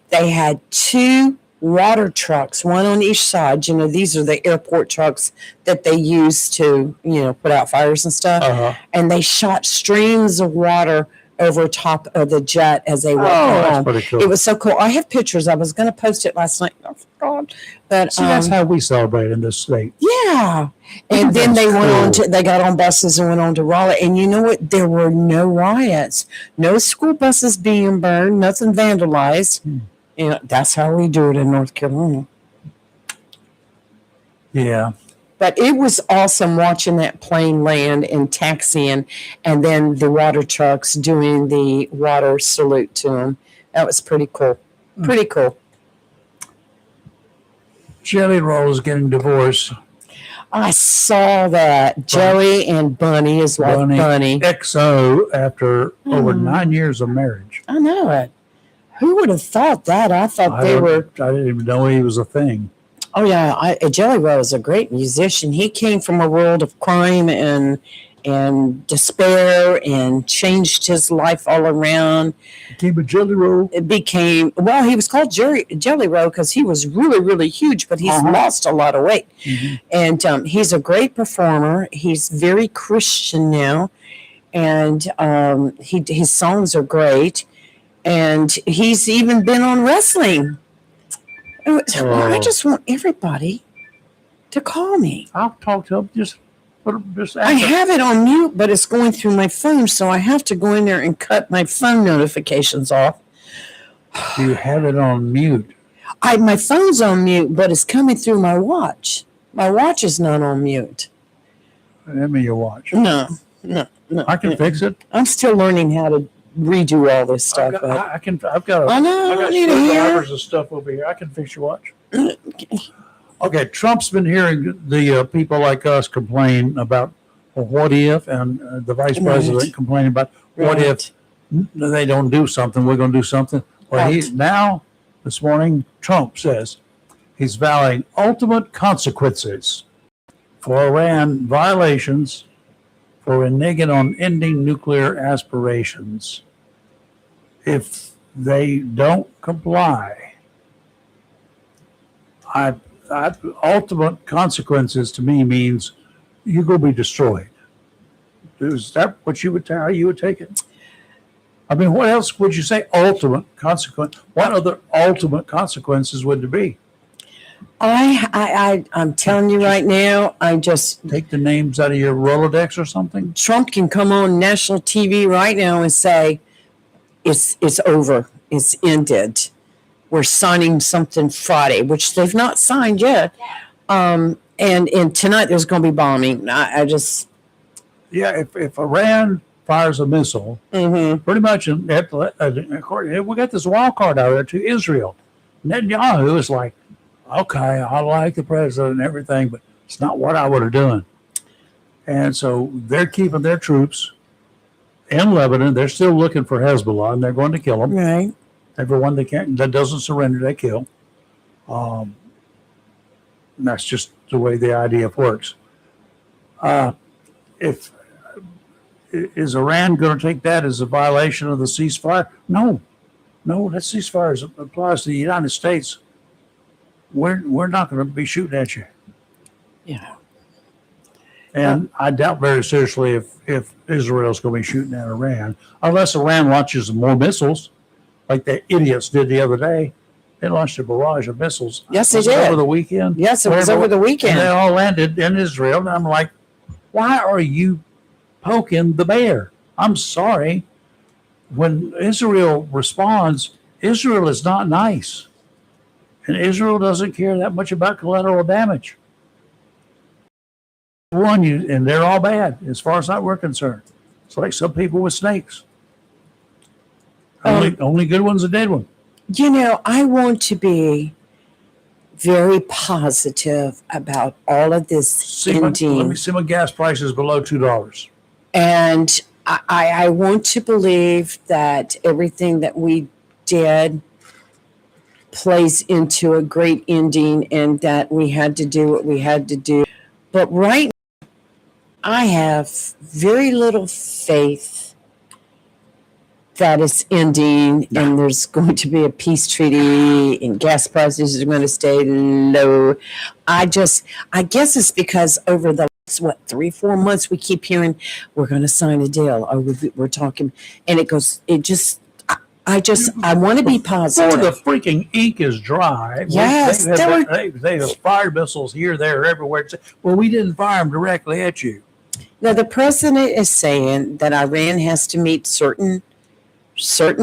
they had 2 water trucks, one on each side. These are the airport trucks that they use to, put out fires and stuff. Uh-huh. And they shot streams of water over top of the jet as they went that's pretty cool. It was so cool. I have pictures. I was going to post it last night. I forgot. But see, that's how we celebrate in this state. Yeah. And then they they got on buses and went on to Raleigh. And you know what? There were no riots, no school buses being burned, nothing vandalized. That's how we do it in North Carolina. Yeah. But it was awesome watching that plane land and taxiing, and then the water trucks doing the water salute to them. That was pretty cool. Pretty cool. Jelly Roll's getting divorced. I saw that. Jelly and Bunny is like Bunny. XO after over 9 years of marriage. I know it. Who would have thought that? I thought they were. I didn't even know he was a thing. Oh yeah, Jelly Roll is a great musician. He came from a world of crime and despair and changed his life all around. Became a Jelly Roll. It became, well, he was called Jelly Roll because he was really, really huge, but he's lost a lot of weight. And he's a great performer. He's very Christian now, and his songs are great. And he's even been on wrestling. I just want everybody to call me. I'll talk to him. I have it on mute, but it's going through my phone, so I have to go in there and cut my phone notifications off. You have it on mute. My phone's on mute, but it's coming through my watch. My watch is not on mute. Let me your watch. No. I can fix it. I'm still learning how to redo all this stuff. I've got I know. I need to hear. of stuff over here. I can fix your watch. Okay, Trump's been hearing the people like us complain about what if, and the vice president complaining about what if they don't do something, we're going to do something. Well, now, this morning, Trump says he's vowing ultimate consequences for Iran violations for reneging on ending nuclear aspirations. If they don't comply, ultimate consequences to me means you're going to be destroyed. Is that what how you would take it? I mean, what else would you say? Ultimate consequence. What other ultimate consequences would there be? I'm telling you right now, I just take the names out of your Rolodex or something. Trump can come on national TV right now and say, "It's over. It's ended. We're signing something Friday," which they've not signed yet. And tonight there's going to be bombing. If Iran fires a missile, pretty much, we got this wild card out there to Israel. Netanyahu is like, okay, I like the president and everything, but it's not what I would have done. And so they're keeping their troops in Lebanon. They're still looking for Hezbollah, and they're going to kill them. Right. Everyone that doesn't surrender, they kill. And that's just the way the IDF works. Is Iran going to take that as a violation of the ceasefire? No, that ceasefire applies to the United States. We're not going to be shooting at you. Yeah. And I doubt very seriously if Israel's going to be shooting at Iran, unless Iran launches more missiles, like the idiots did the other day. They launched a barrage of missiles. Yes, they did. Over the weekend. Yes, it was over the weekend. And they all landed in Israel. And I'm like, why are you poking the bear? I'm sorry. When Israel responds, Israel is not nice. And Israel doesn't care that much about collateral damage. And they're all bad, as far as we're concerned. It's like some people with snakes. Only good one's a dead one. I want to be very positive about all of this ending. Let me see my gas prices below $2. And I want to believe that everything that we did plays into a great ending and that we had to do what we had to do. But right now, I have very little faith that it's ending and there's going to be a peace treaty and gas prices are going to stay low. I guess it's because over the last 3-4 months we keep hearing we're going to sign a deal or we're talking, and I want to be positive. Before the freaking ink is dry. Yes, they have fired missiles here, there, everywhere. Well, we didn't fire them directly at you. Now the president is saying that Iran has to meet certain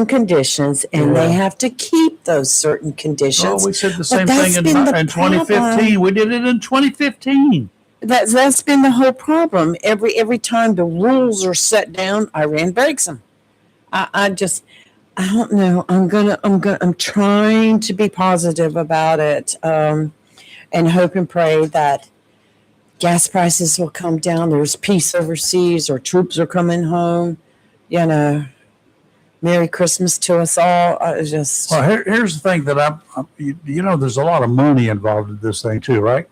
conditions, and they have to keep those certain conditions. Oh, we said the same thing in 2015. We did it in 2015. That's been the whole problem. Every time the rules are set down, Iran breaks them. I don't know. I'm trying to be positive about it. and hope and pray that gas prices will come down. There's peace overseas, or troops are coming home. You know, Merry Christmas to us all. Well, here's the thing that there's a lot of money involved in this thing too, right?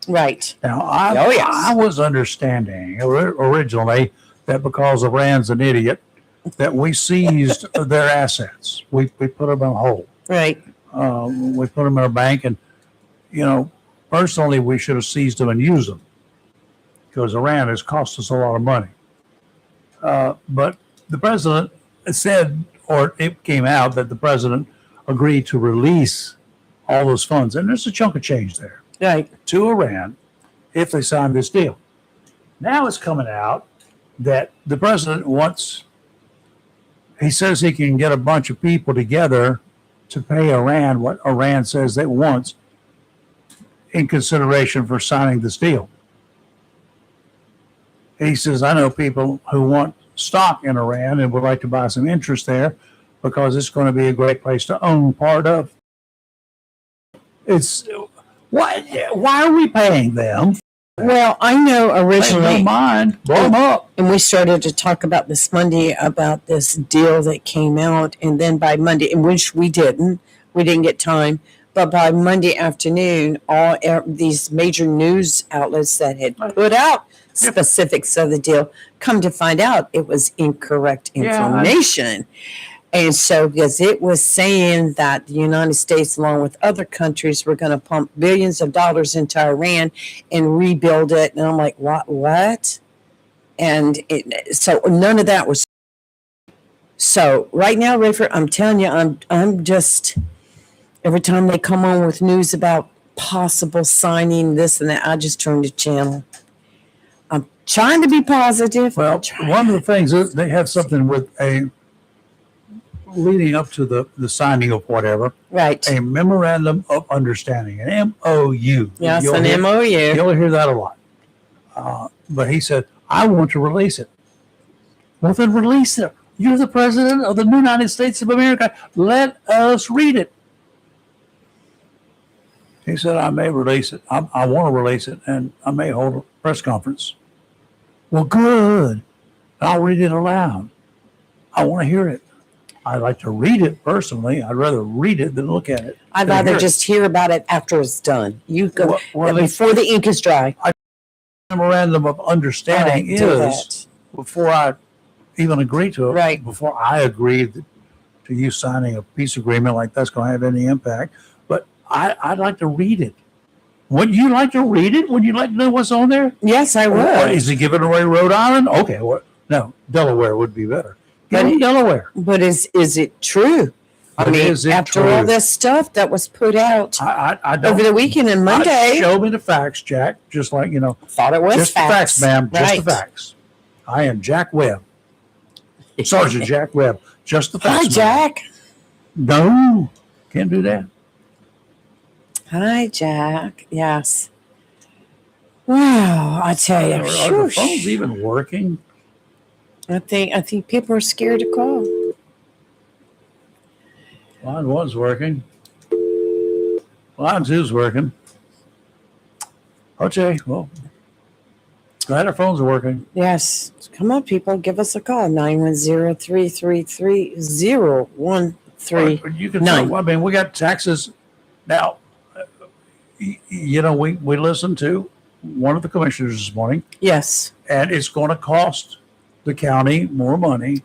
Right. Now, yes. I was understanding originally that because Iran's an idiot, that we seized their assets. We put them on hold. Right. We put them in a bank, and personally, we should have seized them and used them because Iran has cost us a lot of money. But the president said, or it came out that the president agreed to release all those funds, and there's a chunk of change there. Right. To Iran if they sign this deal. Now it's coming out that the president he says he can get a bunch of people together to pay Iran what Iran says it wants in consideration for signing this deal. He says, I know people who want stock in Iran and would like to buy some interest there because it's going to be a great place to own part of. Why are we paying them? Well, I know originally. They don't mind. Blow them up. And we started to talk about this Monday about this deal that came out, and then by Monday, in which we didn't get time, but by Monday afternoon, all these major news outlets that had put out specifics of the deal come to find out it was incorrect information. And so, because it was saying that the United States, along with other countries, were going to pump billions of dollars into Iran and rebuild it. And I'm like, what? And so none of that was. So right now, Rayford, I'm telling you, I'm just, every time they come on with news about possible signing this and that, I just turn the channel. I'm trying to be positive. Well, one of the things is they have something with leading up to the signing of whatever, right? A memorandum of understanding, an MOU. Yes, an MOU. You'll hear that a lot. But he said, I want to release it. Well, then release it. You're the president of the United States of America. Let us read it. He said, I may release it. I want to release it, and I may hold a press conference. Well, good. I'll read it aloud. I want to hear it. I like to read it personally. I'd rather read it than look at it. I'd rather just hear about it after it's done. You go before the ink is dry. Memorandum of understanding is before I even agree to it. Right. Before I agree to you signing a peace agreement like that's going to have any impact. But I'd like to read it. Would you like to read it? Would you like to know what's on there? Yes, I would. Is he giving away Rhode Island? Okay. No, Delaware would be better. Delaware. But is it true? I mean, after all this stuff that was put out I over the weekend and Monday. Show me the facts, Jack. Just like, thought it was just facts. The facts, ma'am. Right. Just the facts. I am Jack Webb. Sergeant Jack Webb. Just the facts. Hi, Jack. No, can't do that. Hi, Jack. Yes. Wow, I tell you. Are the phones even working? I think people are scared to call. Line one's working. Line two's working. Okay, well, glad our phones are working. Yes. Come on, people. Give us a call. 910-333-0139. You can tell, I mean, we got taxes. Now, we listened to one of the commissioners this morning. Yes. And it's going to cost the county more money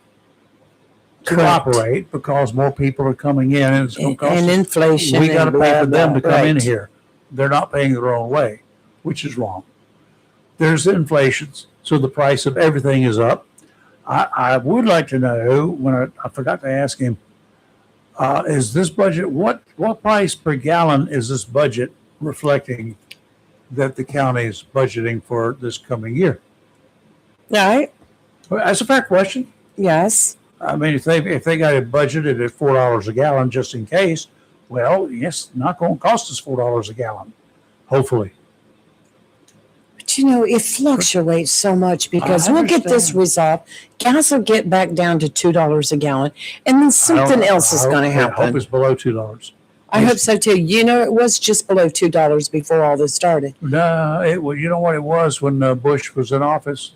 to Correct. operate because more people are coming in, and it's going to cost and us. inflation. We got to pay for them to come in right. here. They're not paying their own way, which is wrong. There's inflation, so the price of everything is up. I would like to know, when I forgot to ask him, is this budget, what price per gallon is this budget reflecting that the county is budgeting for this coming year? All right. Well, that's a fair question. Yes. I mean, if they got it budgeted at $4 a gallon just in case, well, yes, not going to cost us $4 a gallon, hopefully. But it fluctuates so much because we'll get this resolved. Gas will get back down to $2 a gallon, and then something else is going to happen. I hope it's below $2. I hope so too. You know, it was just below $2 before all this started. No, you know what it was when Bush was in office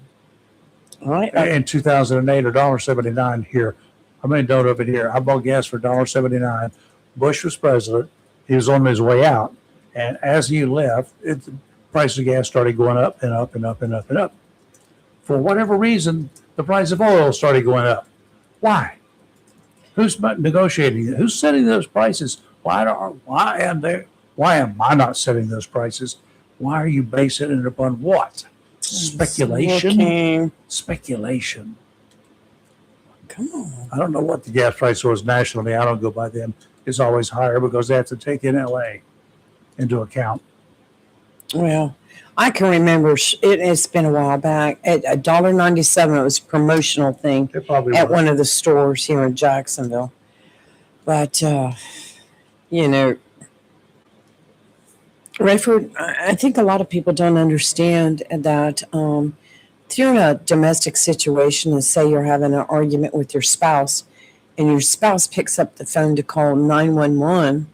All right. in 2008, $1.79 here. I mean, don't of it here. I bought gas for $1.79. Bush was president. He was on his way out, and as he left, the price of gas started going up and up and up and up and up. For whatever reason, the price of oil started going up. Why? Who's negotiating it? Who's setting those prices? Why am I not setting those prices? Why are you basing it upon what? Speculation. Speculation. Come on. I don't know what the gas price was nationally. I don't go by them. It's always higher because they have to take in LA into account. Well, I can remember it's been a while back at $1.97. It was a promotional thing It probably at was. one of the stores here in Jacksonville. But, you know, Rayford, I think a lot of people don't understand that if you're in a domestic situation and say you're having an argument with your spouse and your spouse picks up the phone to call 911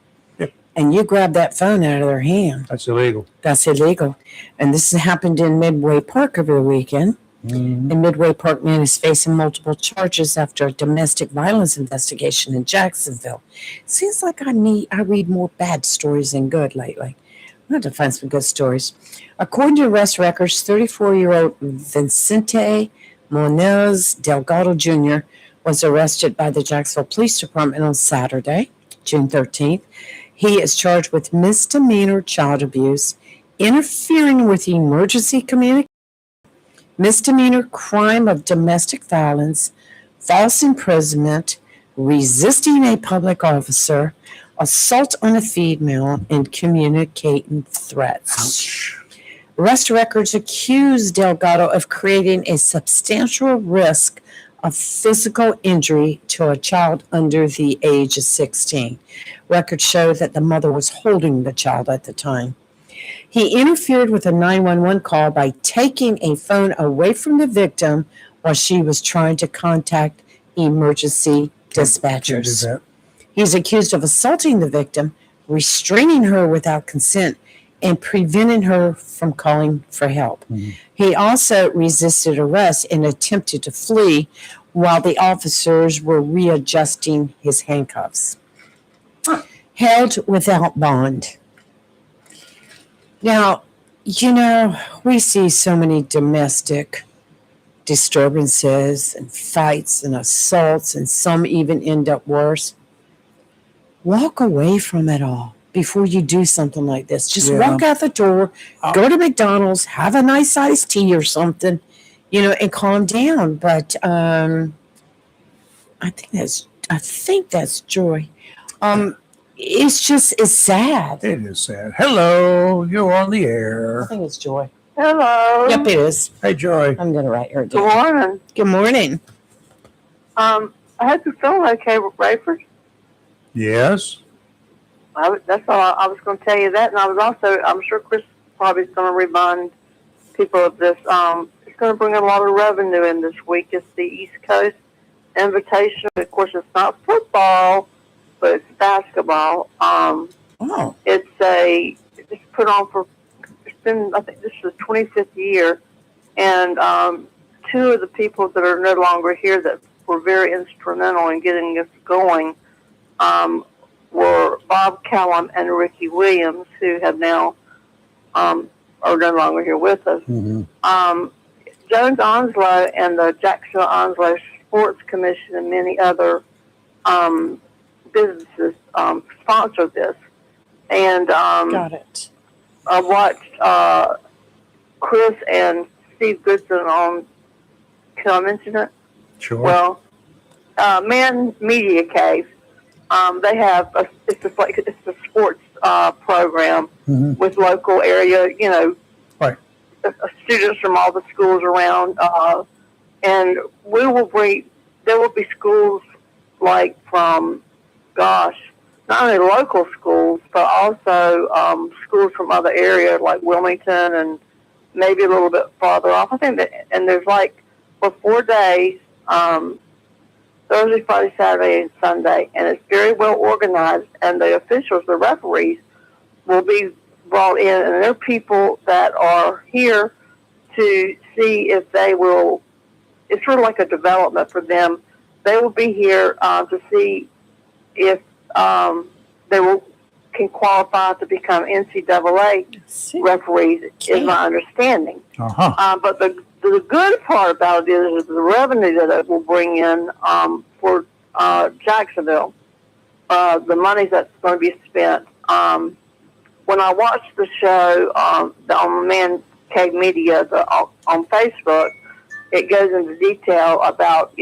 and you grab that phone out of their hand. That's illegal. That's illegal. And this has happened in Midway Park over the weekend. Mm-hmm. And Midway Park man is facing multiple charges after a domestic violence investigation in Jacksonville. Seems like I read more bad stories than good lately. I'm going to find some good stories. According to arrest records, 34-year-old Vicente Monez Delgado Jr. was arrested by the Jacksonville Police Department on Saturday, June 13th. He is charged with misdemeanor child abuse, interfering with emergency communication, misdemeanor crime of domestic violence, false imprisonment, resisting a public officer, assault on a female, and communicating threats. Ouch. Arrest records accuse Delgado of creating a substantial risk of physical injury to a child under the age of 16. Records show that the mother was holding the child at the time. He interfered with a 911 call by taking a phone away from the victim while she was trying to contact emergency dispatchers. Can't do that. He's accused of assaulting the victim, restraining her without consent, and preventing her from calling for help. Mm-hmm. He also resisted arrest and attempted to flee while the officers were readjusting his handcuffs. Held without bond. Now, you know, we see so many domestic disturbances and fights and assaults, and some even end up worse. Walk away from it all before you do something like this. Just walk out the door, go to McDonald's, have a nice iced tea or something, you know, and calm down. But I think that's Joy. It's sad. It is sad. Hello, you're on the air. I think it's Joy. Hello. Yep, it is. Hey, Joy. I'm gonna write her Good down. morning. Good morning. I hope you're feeling okay with Rayford. Yes. That's all. I was going to tell you that, and I was also. I'm sure Chris probably is going to remind people of this. It's going to bring a lot of revenue in this week. It's the East Coast Invitation. Of course, it's not football, but it's basketball. Oh, It's put on for. It's been. I think this is the 25th year, and two of the people that are no longer here that were very instrumental in getting this going were Bob Callum and Ricky Williams, who have now are no longer here with us. Mm-hmm. Jones Onslow and the Jacksonville Onslow Sports Commission and many other businesses sponsored this. And got it. I watched Chris and Steve Goodson on. Can I mention it? Sure. Well, Man Media Cave. They have it's a sports program with local area, you know, Right. Students from all the schools around, and there will be schools like from, not only local schools but also schools from other areas like Wilmington and maybe a little bit farther off. I think that, and there's like for 4 days. Thursday, Friday, Saturday, and Sunday, and it's very well organized. And the officials, the referees, will be brought in, and they're people that are here to see if they will. It's sort of like a development for them. They will be here to see if can qualify to become NCAA referees, is my understanding. But the good part about it is the revenue that it will bring in for Jacksonville, the money that's going to be spent. When I watched the show on Man Cave Media on Facebook, it goes into detail about,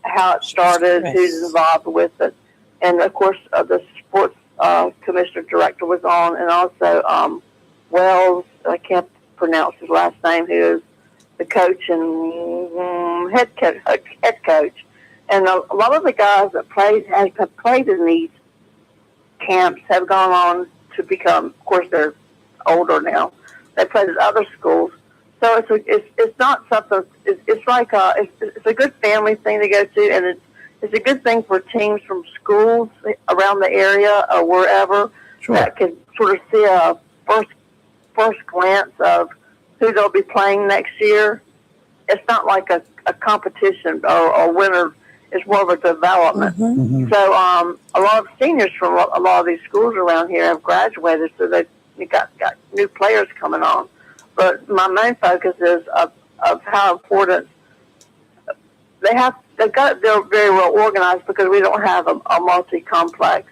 how it started, who's involved with it. And, of course, the sports commissioner director was on, and also Wells, I can't pronounce his last name, who is the coach and head coach. And a lot of the guys that have played in these camps have gone on to become, of course, they're older now. They played at other schools. So it's not something, it's like it's a good family thing to go to, and it's a good thing for teams from schools around the area or wherever that can sort of see a first glance of who they'll be playing next year. It's not like a competition or winner. It's more of a development. So a lot of seniors from a lot of these schools around here have graduated, so they've got new players coming on. But my main focus is of how important they're very well organized, because we don't have a multi-complex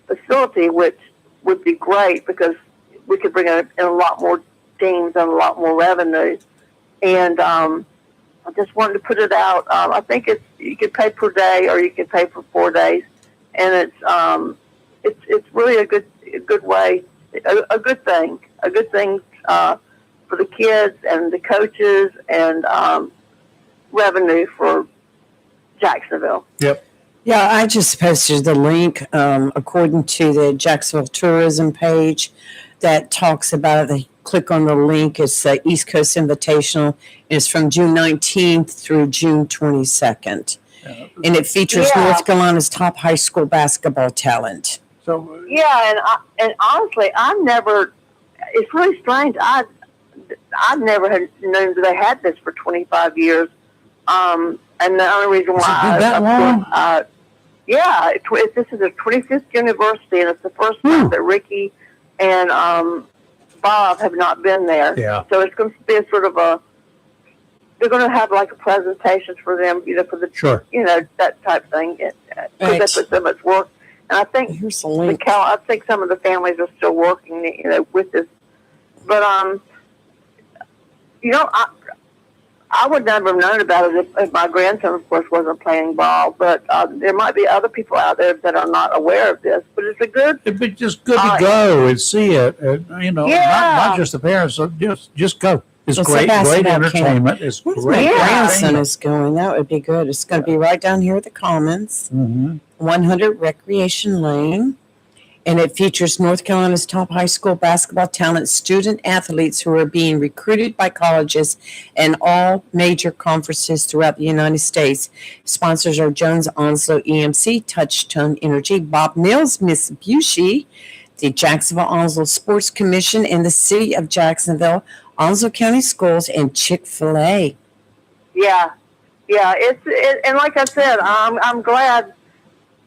facility, which would be great because we could bring in a lot more teams and a lot more revenue. And I just wanted to put it out. I think you could pay per day or you could pay for 4 days, and it's really a good way, a good thing for the kids and the coaches, and revenue for Jacksonville. Yep. Yeah, I just posted the link according to the Jacksonville tourism page that talks about it. Click on the link. It's the East Coast Invitational. It's from June 19th through June 22nd. Yeah. And it features North Carolina's top high school basketball talent. So and honestly, it's really strange. I never had known that they had this for 25 years. And the only reason why this is the 25th university, and it's the first time that Ricky and Bob have not been there. Yeah. So it's going to be a sort of they're going to have like a presentation for them, for the that type thing. Because they put so much work. And I think here's the link. I think some of the families are still working, with this. But I would never have known about it if my grandson, of course, wasn't playing ball. But there might be other people out there that are not aware of this. But it's it'd be just good to go and see it. Not just the parents. Just go. It's great entertainment. Camp. It's great. My grandson is going. That would be good. It's going to be right down here at the Commons, 100 Recreation Lane. And it features North Carolina's top high school basketball talent, student athletes who are being recruited by colleges and all major conferences throughout the United States. Sponsors are Jones Onslow EMC, Touchtone Energy, Bob Mills, Mitsubishi, the Jacksonville Onslow Sports Commission, and the City of Jacksonville, Onslow County Schools, and Chick-fil-A. Yeah. And like I said, I'm glad.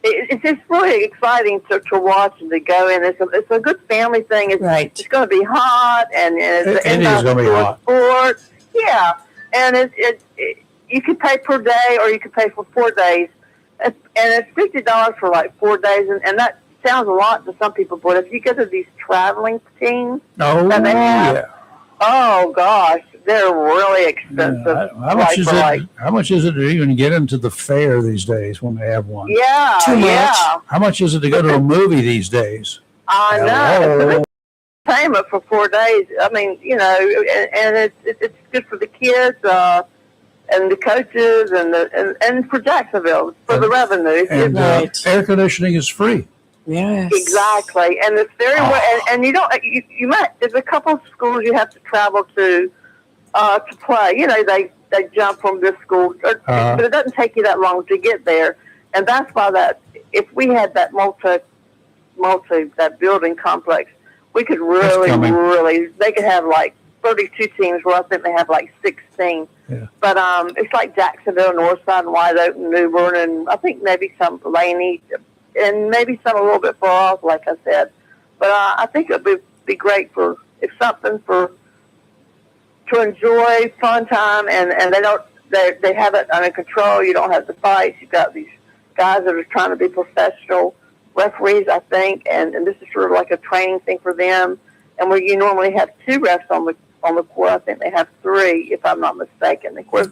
It's just really exciting to watch and to go in. It's a good family thing. It's going to be hot, and it is going to be hot. Sport. Yeah, and you can pay per day or you can pay for 4 days, and it's $50 for like 4 days, and that sounds a lot to some people. But if you go to these traveling teams that they have, oh gosh, they're really expensive. Yeah. How much is it to even get into the fair these days when they have one? Yeah, Too much. How much is it to go to a movie these days? I know. It's a payment for 4 days. I mean, and it's good for the kids and the coaches and for Jacksonville for the revenue. And air conditioning is free. Yes. Exactly, and it's very well. And you don't. You might. There's a couple of schools you have to travel to play. They they jump from this school, but it doesn't take you that long to get there. And that's why that if we had that that building complex, we could really they could have like 32 teams, where I think they have like 16. Yeah. But it's like Jacksonville, Northside, and White Oak, and New Bern, and I think maybe some Laney, and maybe some a little bit far off, like I said. But I think it would be great to enjoy fun time, and they have it under control. You don't have the fights. You've got these guys that are trying to be professional referees, I think, and this is sort of like a training thing for them. And where you normally have 2 refs on the court, I think they have 3, if I'm not mistaken. Of course,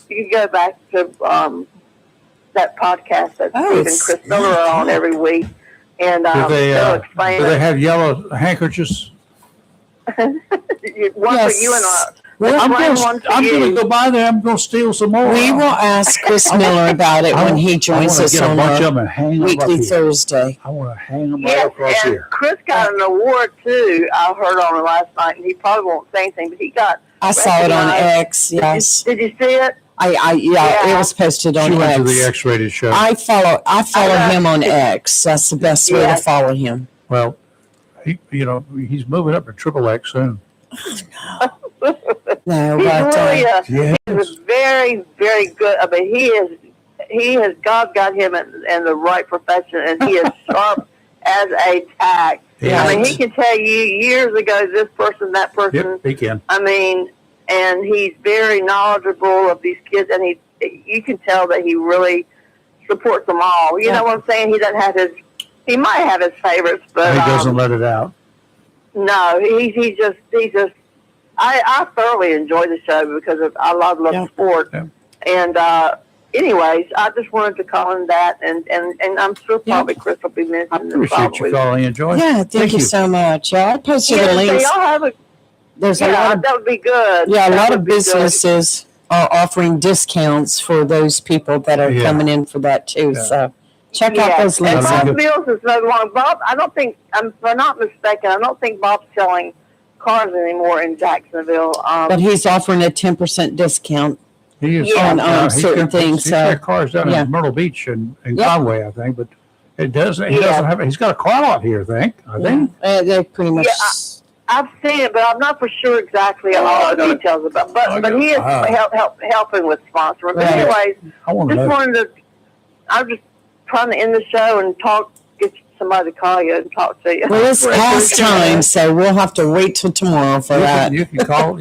you can go back to that podcast that Steve and Chris Miller are on every week, and they'll explain. Do they have yellow handkerchiefs? One for you and I'm going to go by there. I'm going to steal some more. We will ask Chris Miller about it when he joins us on our weekly Thursday. I want to hang them right across here. Chris got an award, too. I heard on it last night, and he probably won't say anything, but he got I saw it on X, yes. Did you see it? Yeah, it was posted on X. She went to the X-rated show. I follow him on X. That's the best way to follow him. Well, he's moving up to XXX soon. No, but he was very, very good. I mean, he has God got him in the right profession, and he is sharp as a tack. Yeah. I mean, he can tell you years ago this person, that person. Yep, he can. I mean, and he's very knowledgeable of these kids, and you can tell that he really supports them all. You know what I'm saying? He might have his favorites, but he doesn't let it out. No, he just. I thoroughly enjoy the show because I love sport. Yeah. And anyways, I just wanted to call in that, and I'm sure probably Chris will be mentioning this. I appreciate you calling and joining. Yeah, thank you so much. Yeah, I'll post you the links. So y'all have a lot of, that would be good. Yeah, a lot of businesses are offering discounts for those people that are coming in for that too. Yeah. So check out those links. And Bob Mills is no longer. Bob, I don't think, if I'm not mistaken, I don't think Bob's selling cars anymore in Jacksonville. But he's offering a 10% discount. He is on certain things. He's got cars down in Myrtle Beach and Conway, I think, but it doesn't. He doesn't have. He's got a car lot here, I think. They're pretty much. I've seen it, but I'm not for sure exactly all the details about. But he is helping with sponsoring. But anyways, I'm just trying to end the show and get somebody to call you and talk to you. Well, it's past time, so we'll have to wait till tomorrow for that. You can call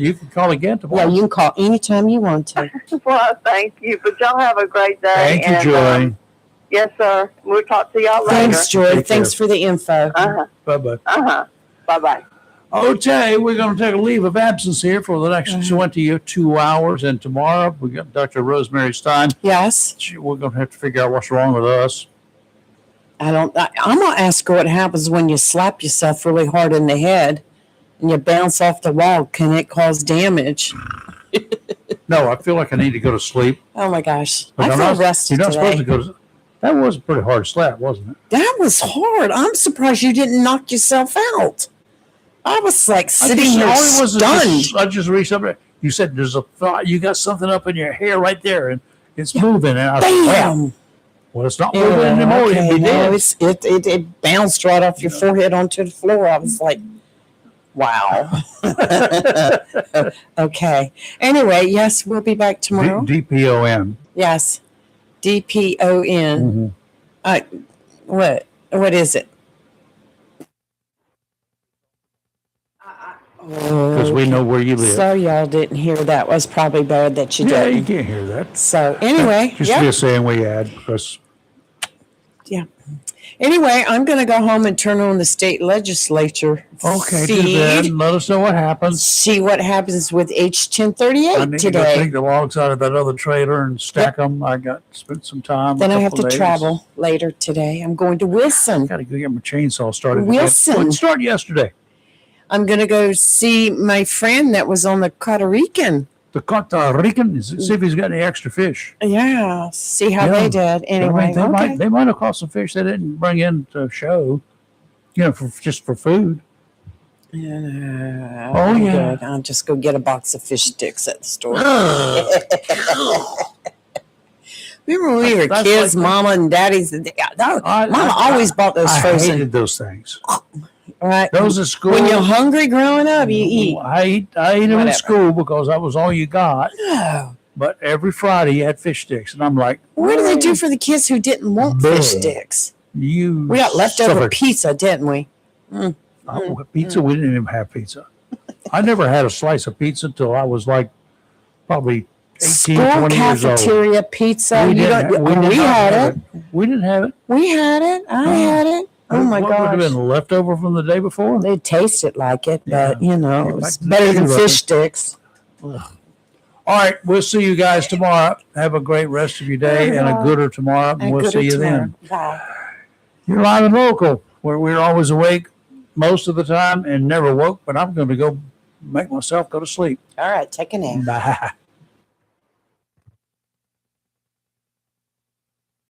again tomorrow. Yeah, you can call anytime you want to. Well, thank you. But y'all have a great day. Thank you, Joy. Yes, sir. We'll talk to y'all later. Thanks, Joy. Thanks for the info. Bye-bye. Bye-bye. Okay, we're going to take a leave of absence here for the next 22 hours, and tomorrow we got Dr. Rosemary Stein. Yes. We're going to have to figure out what's wrong with us. I'm going to ask her what happens when you slap yourself really hard in the head and you bounce off the wall. Can it cause damage? No, I feel like I need to go to sleep. Oh, my gosh. But I feel rested You're not today. supposed to go to. That was a pretty hard slap, wasn't it? That was hard. I'm surprised you didn't knock yourself out. I was like sitting here stunned. I just reached up there. You said there's a thought. You got something up in your hair right there, and it's moving. And I Bam! Well, it's not moving anymore. Okay, it bounced right off your forehead onto the floor. I was like, wow. Okay. Anyway, yes, we'll be back tomorrow. DPON. Yes. DPON. Mm-hmm. What is it? Because we know where you live. So y'all didn't hear that. It was probably bad that you didn't. didn't. You can't hear that. So anyway. Just be a saying we had. Yeah. Anyway, I'm going to go home and turn on the state legislature feed. Do that. Let us know what happens. See what happens with H1038 I need today. to take the logs out of that other trailer and stack them. I spent some time. Then I have to travel later today. I'm going to Wilson. I got to go get my chainsaw started. Wilson. It started yesterday. I'm going to go see my friend that was on the Costa Rican. The Costa Rican? See if he's got any extra fish. Yeah, see how they did. Anyway, they might have caught some fish they didn't bring in to show, just for food. Yeah. Oh, I'm yeah. good. I'll just go get a box of fish sticks at the store. Remember when we were That's kids, like- Mama and Daddy's? Mama always bought those I frozen. hated those things. Right? Those at school. When you're hungry growing up, you eat. I ate them in Whatever. school because that was all you got. No. But every Friday you had fish sticks, and I'm like, What do they do for the kids who didn't want Bleh. fish sticks? you. We got leftover suffered. pizza, didn't we? Oh, pizza? We didn't even have pizza. I never had a slice of pizza until I was like probably 18, School 20 years old. cafeteria pizza. We You didn't don't. ha- We did not had have it. We didn't have it. We had it. I had it. Oh my What would have gosh. been leftover from the day before? They tasted like it, but Yeah. you know, Back it's to the better than sugar. fish sticks. All right, we'll see you guys tomorrow. Have a great rest of your day and a gooder tomorrow, and we'll see you then. Bye. You're live and local, where we're always awake most of the time and never woke, but I'm going to go make myself go to sleep. All right, take a nap. Bye.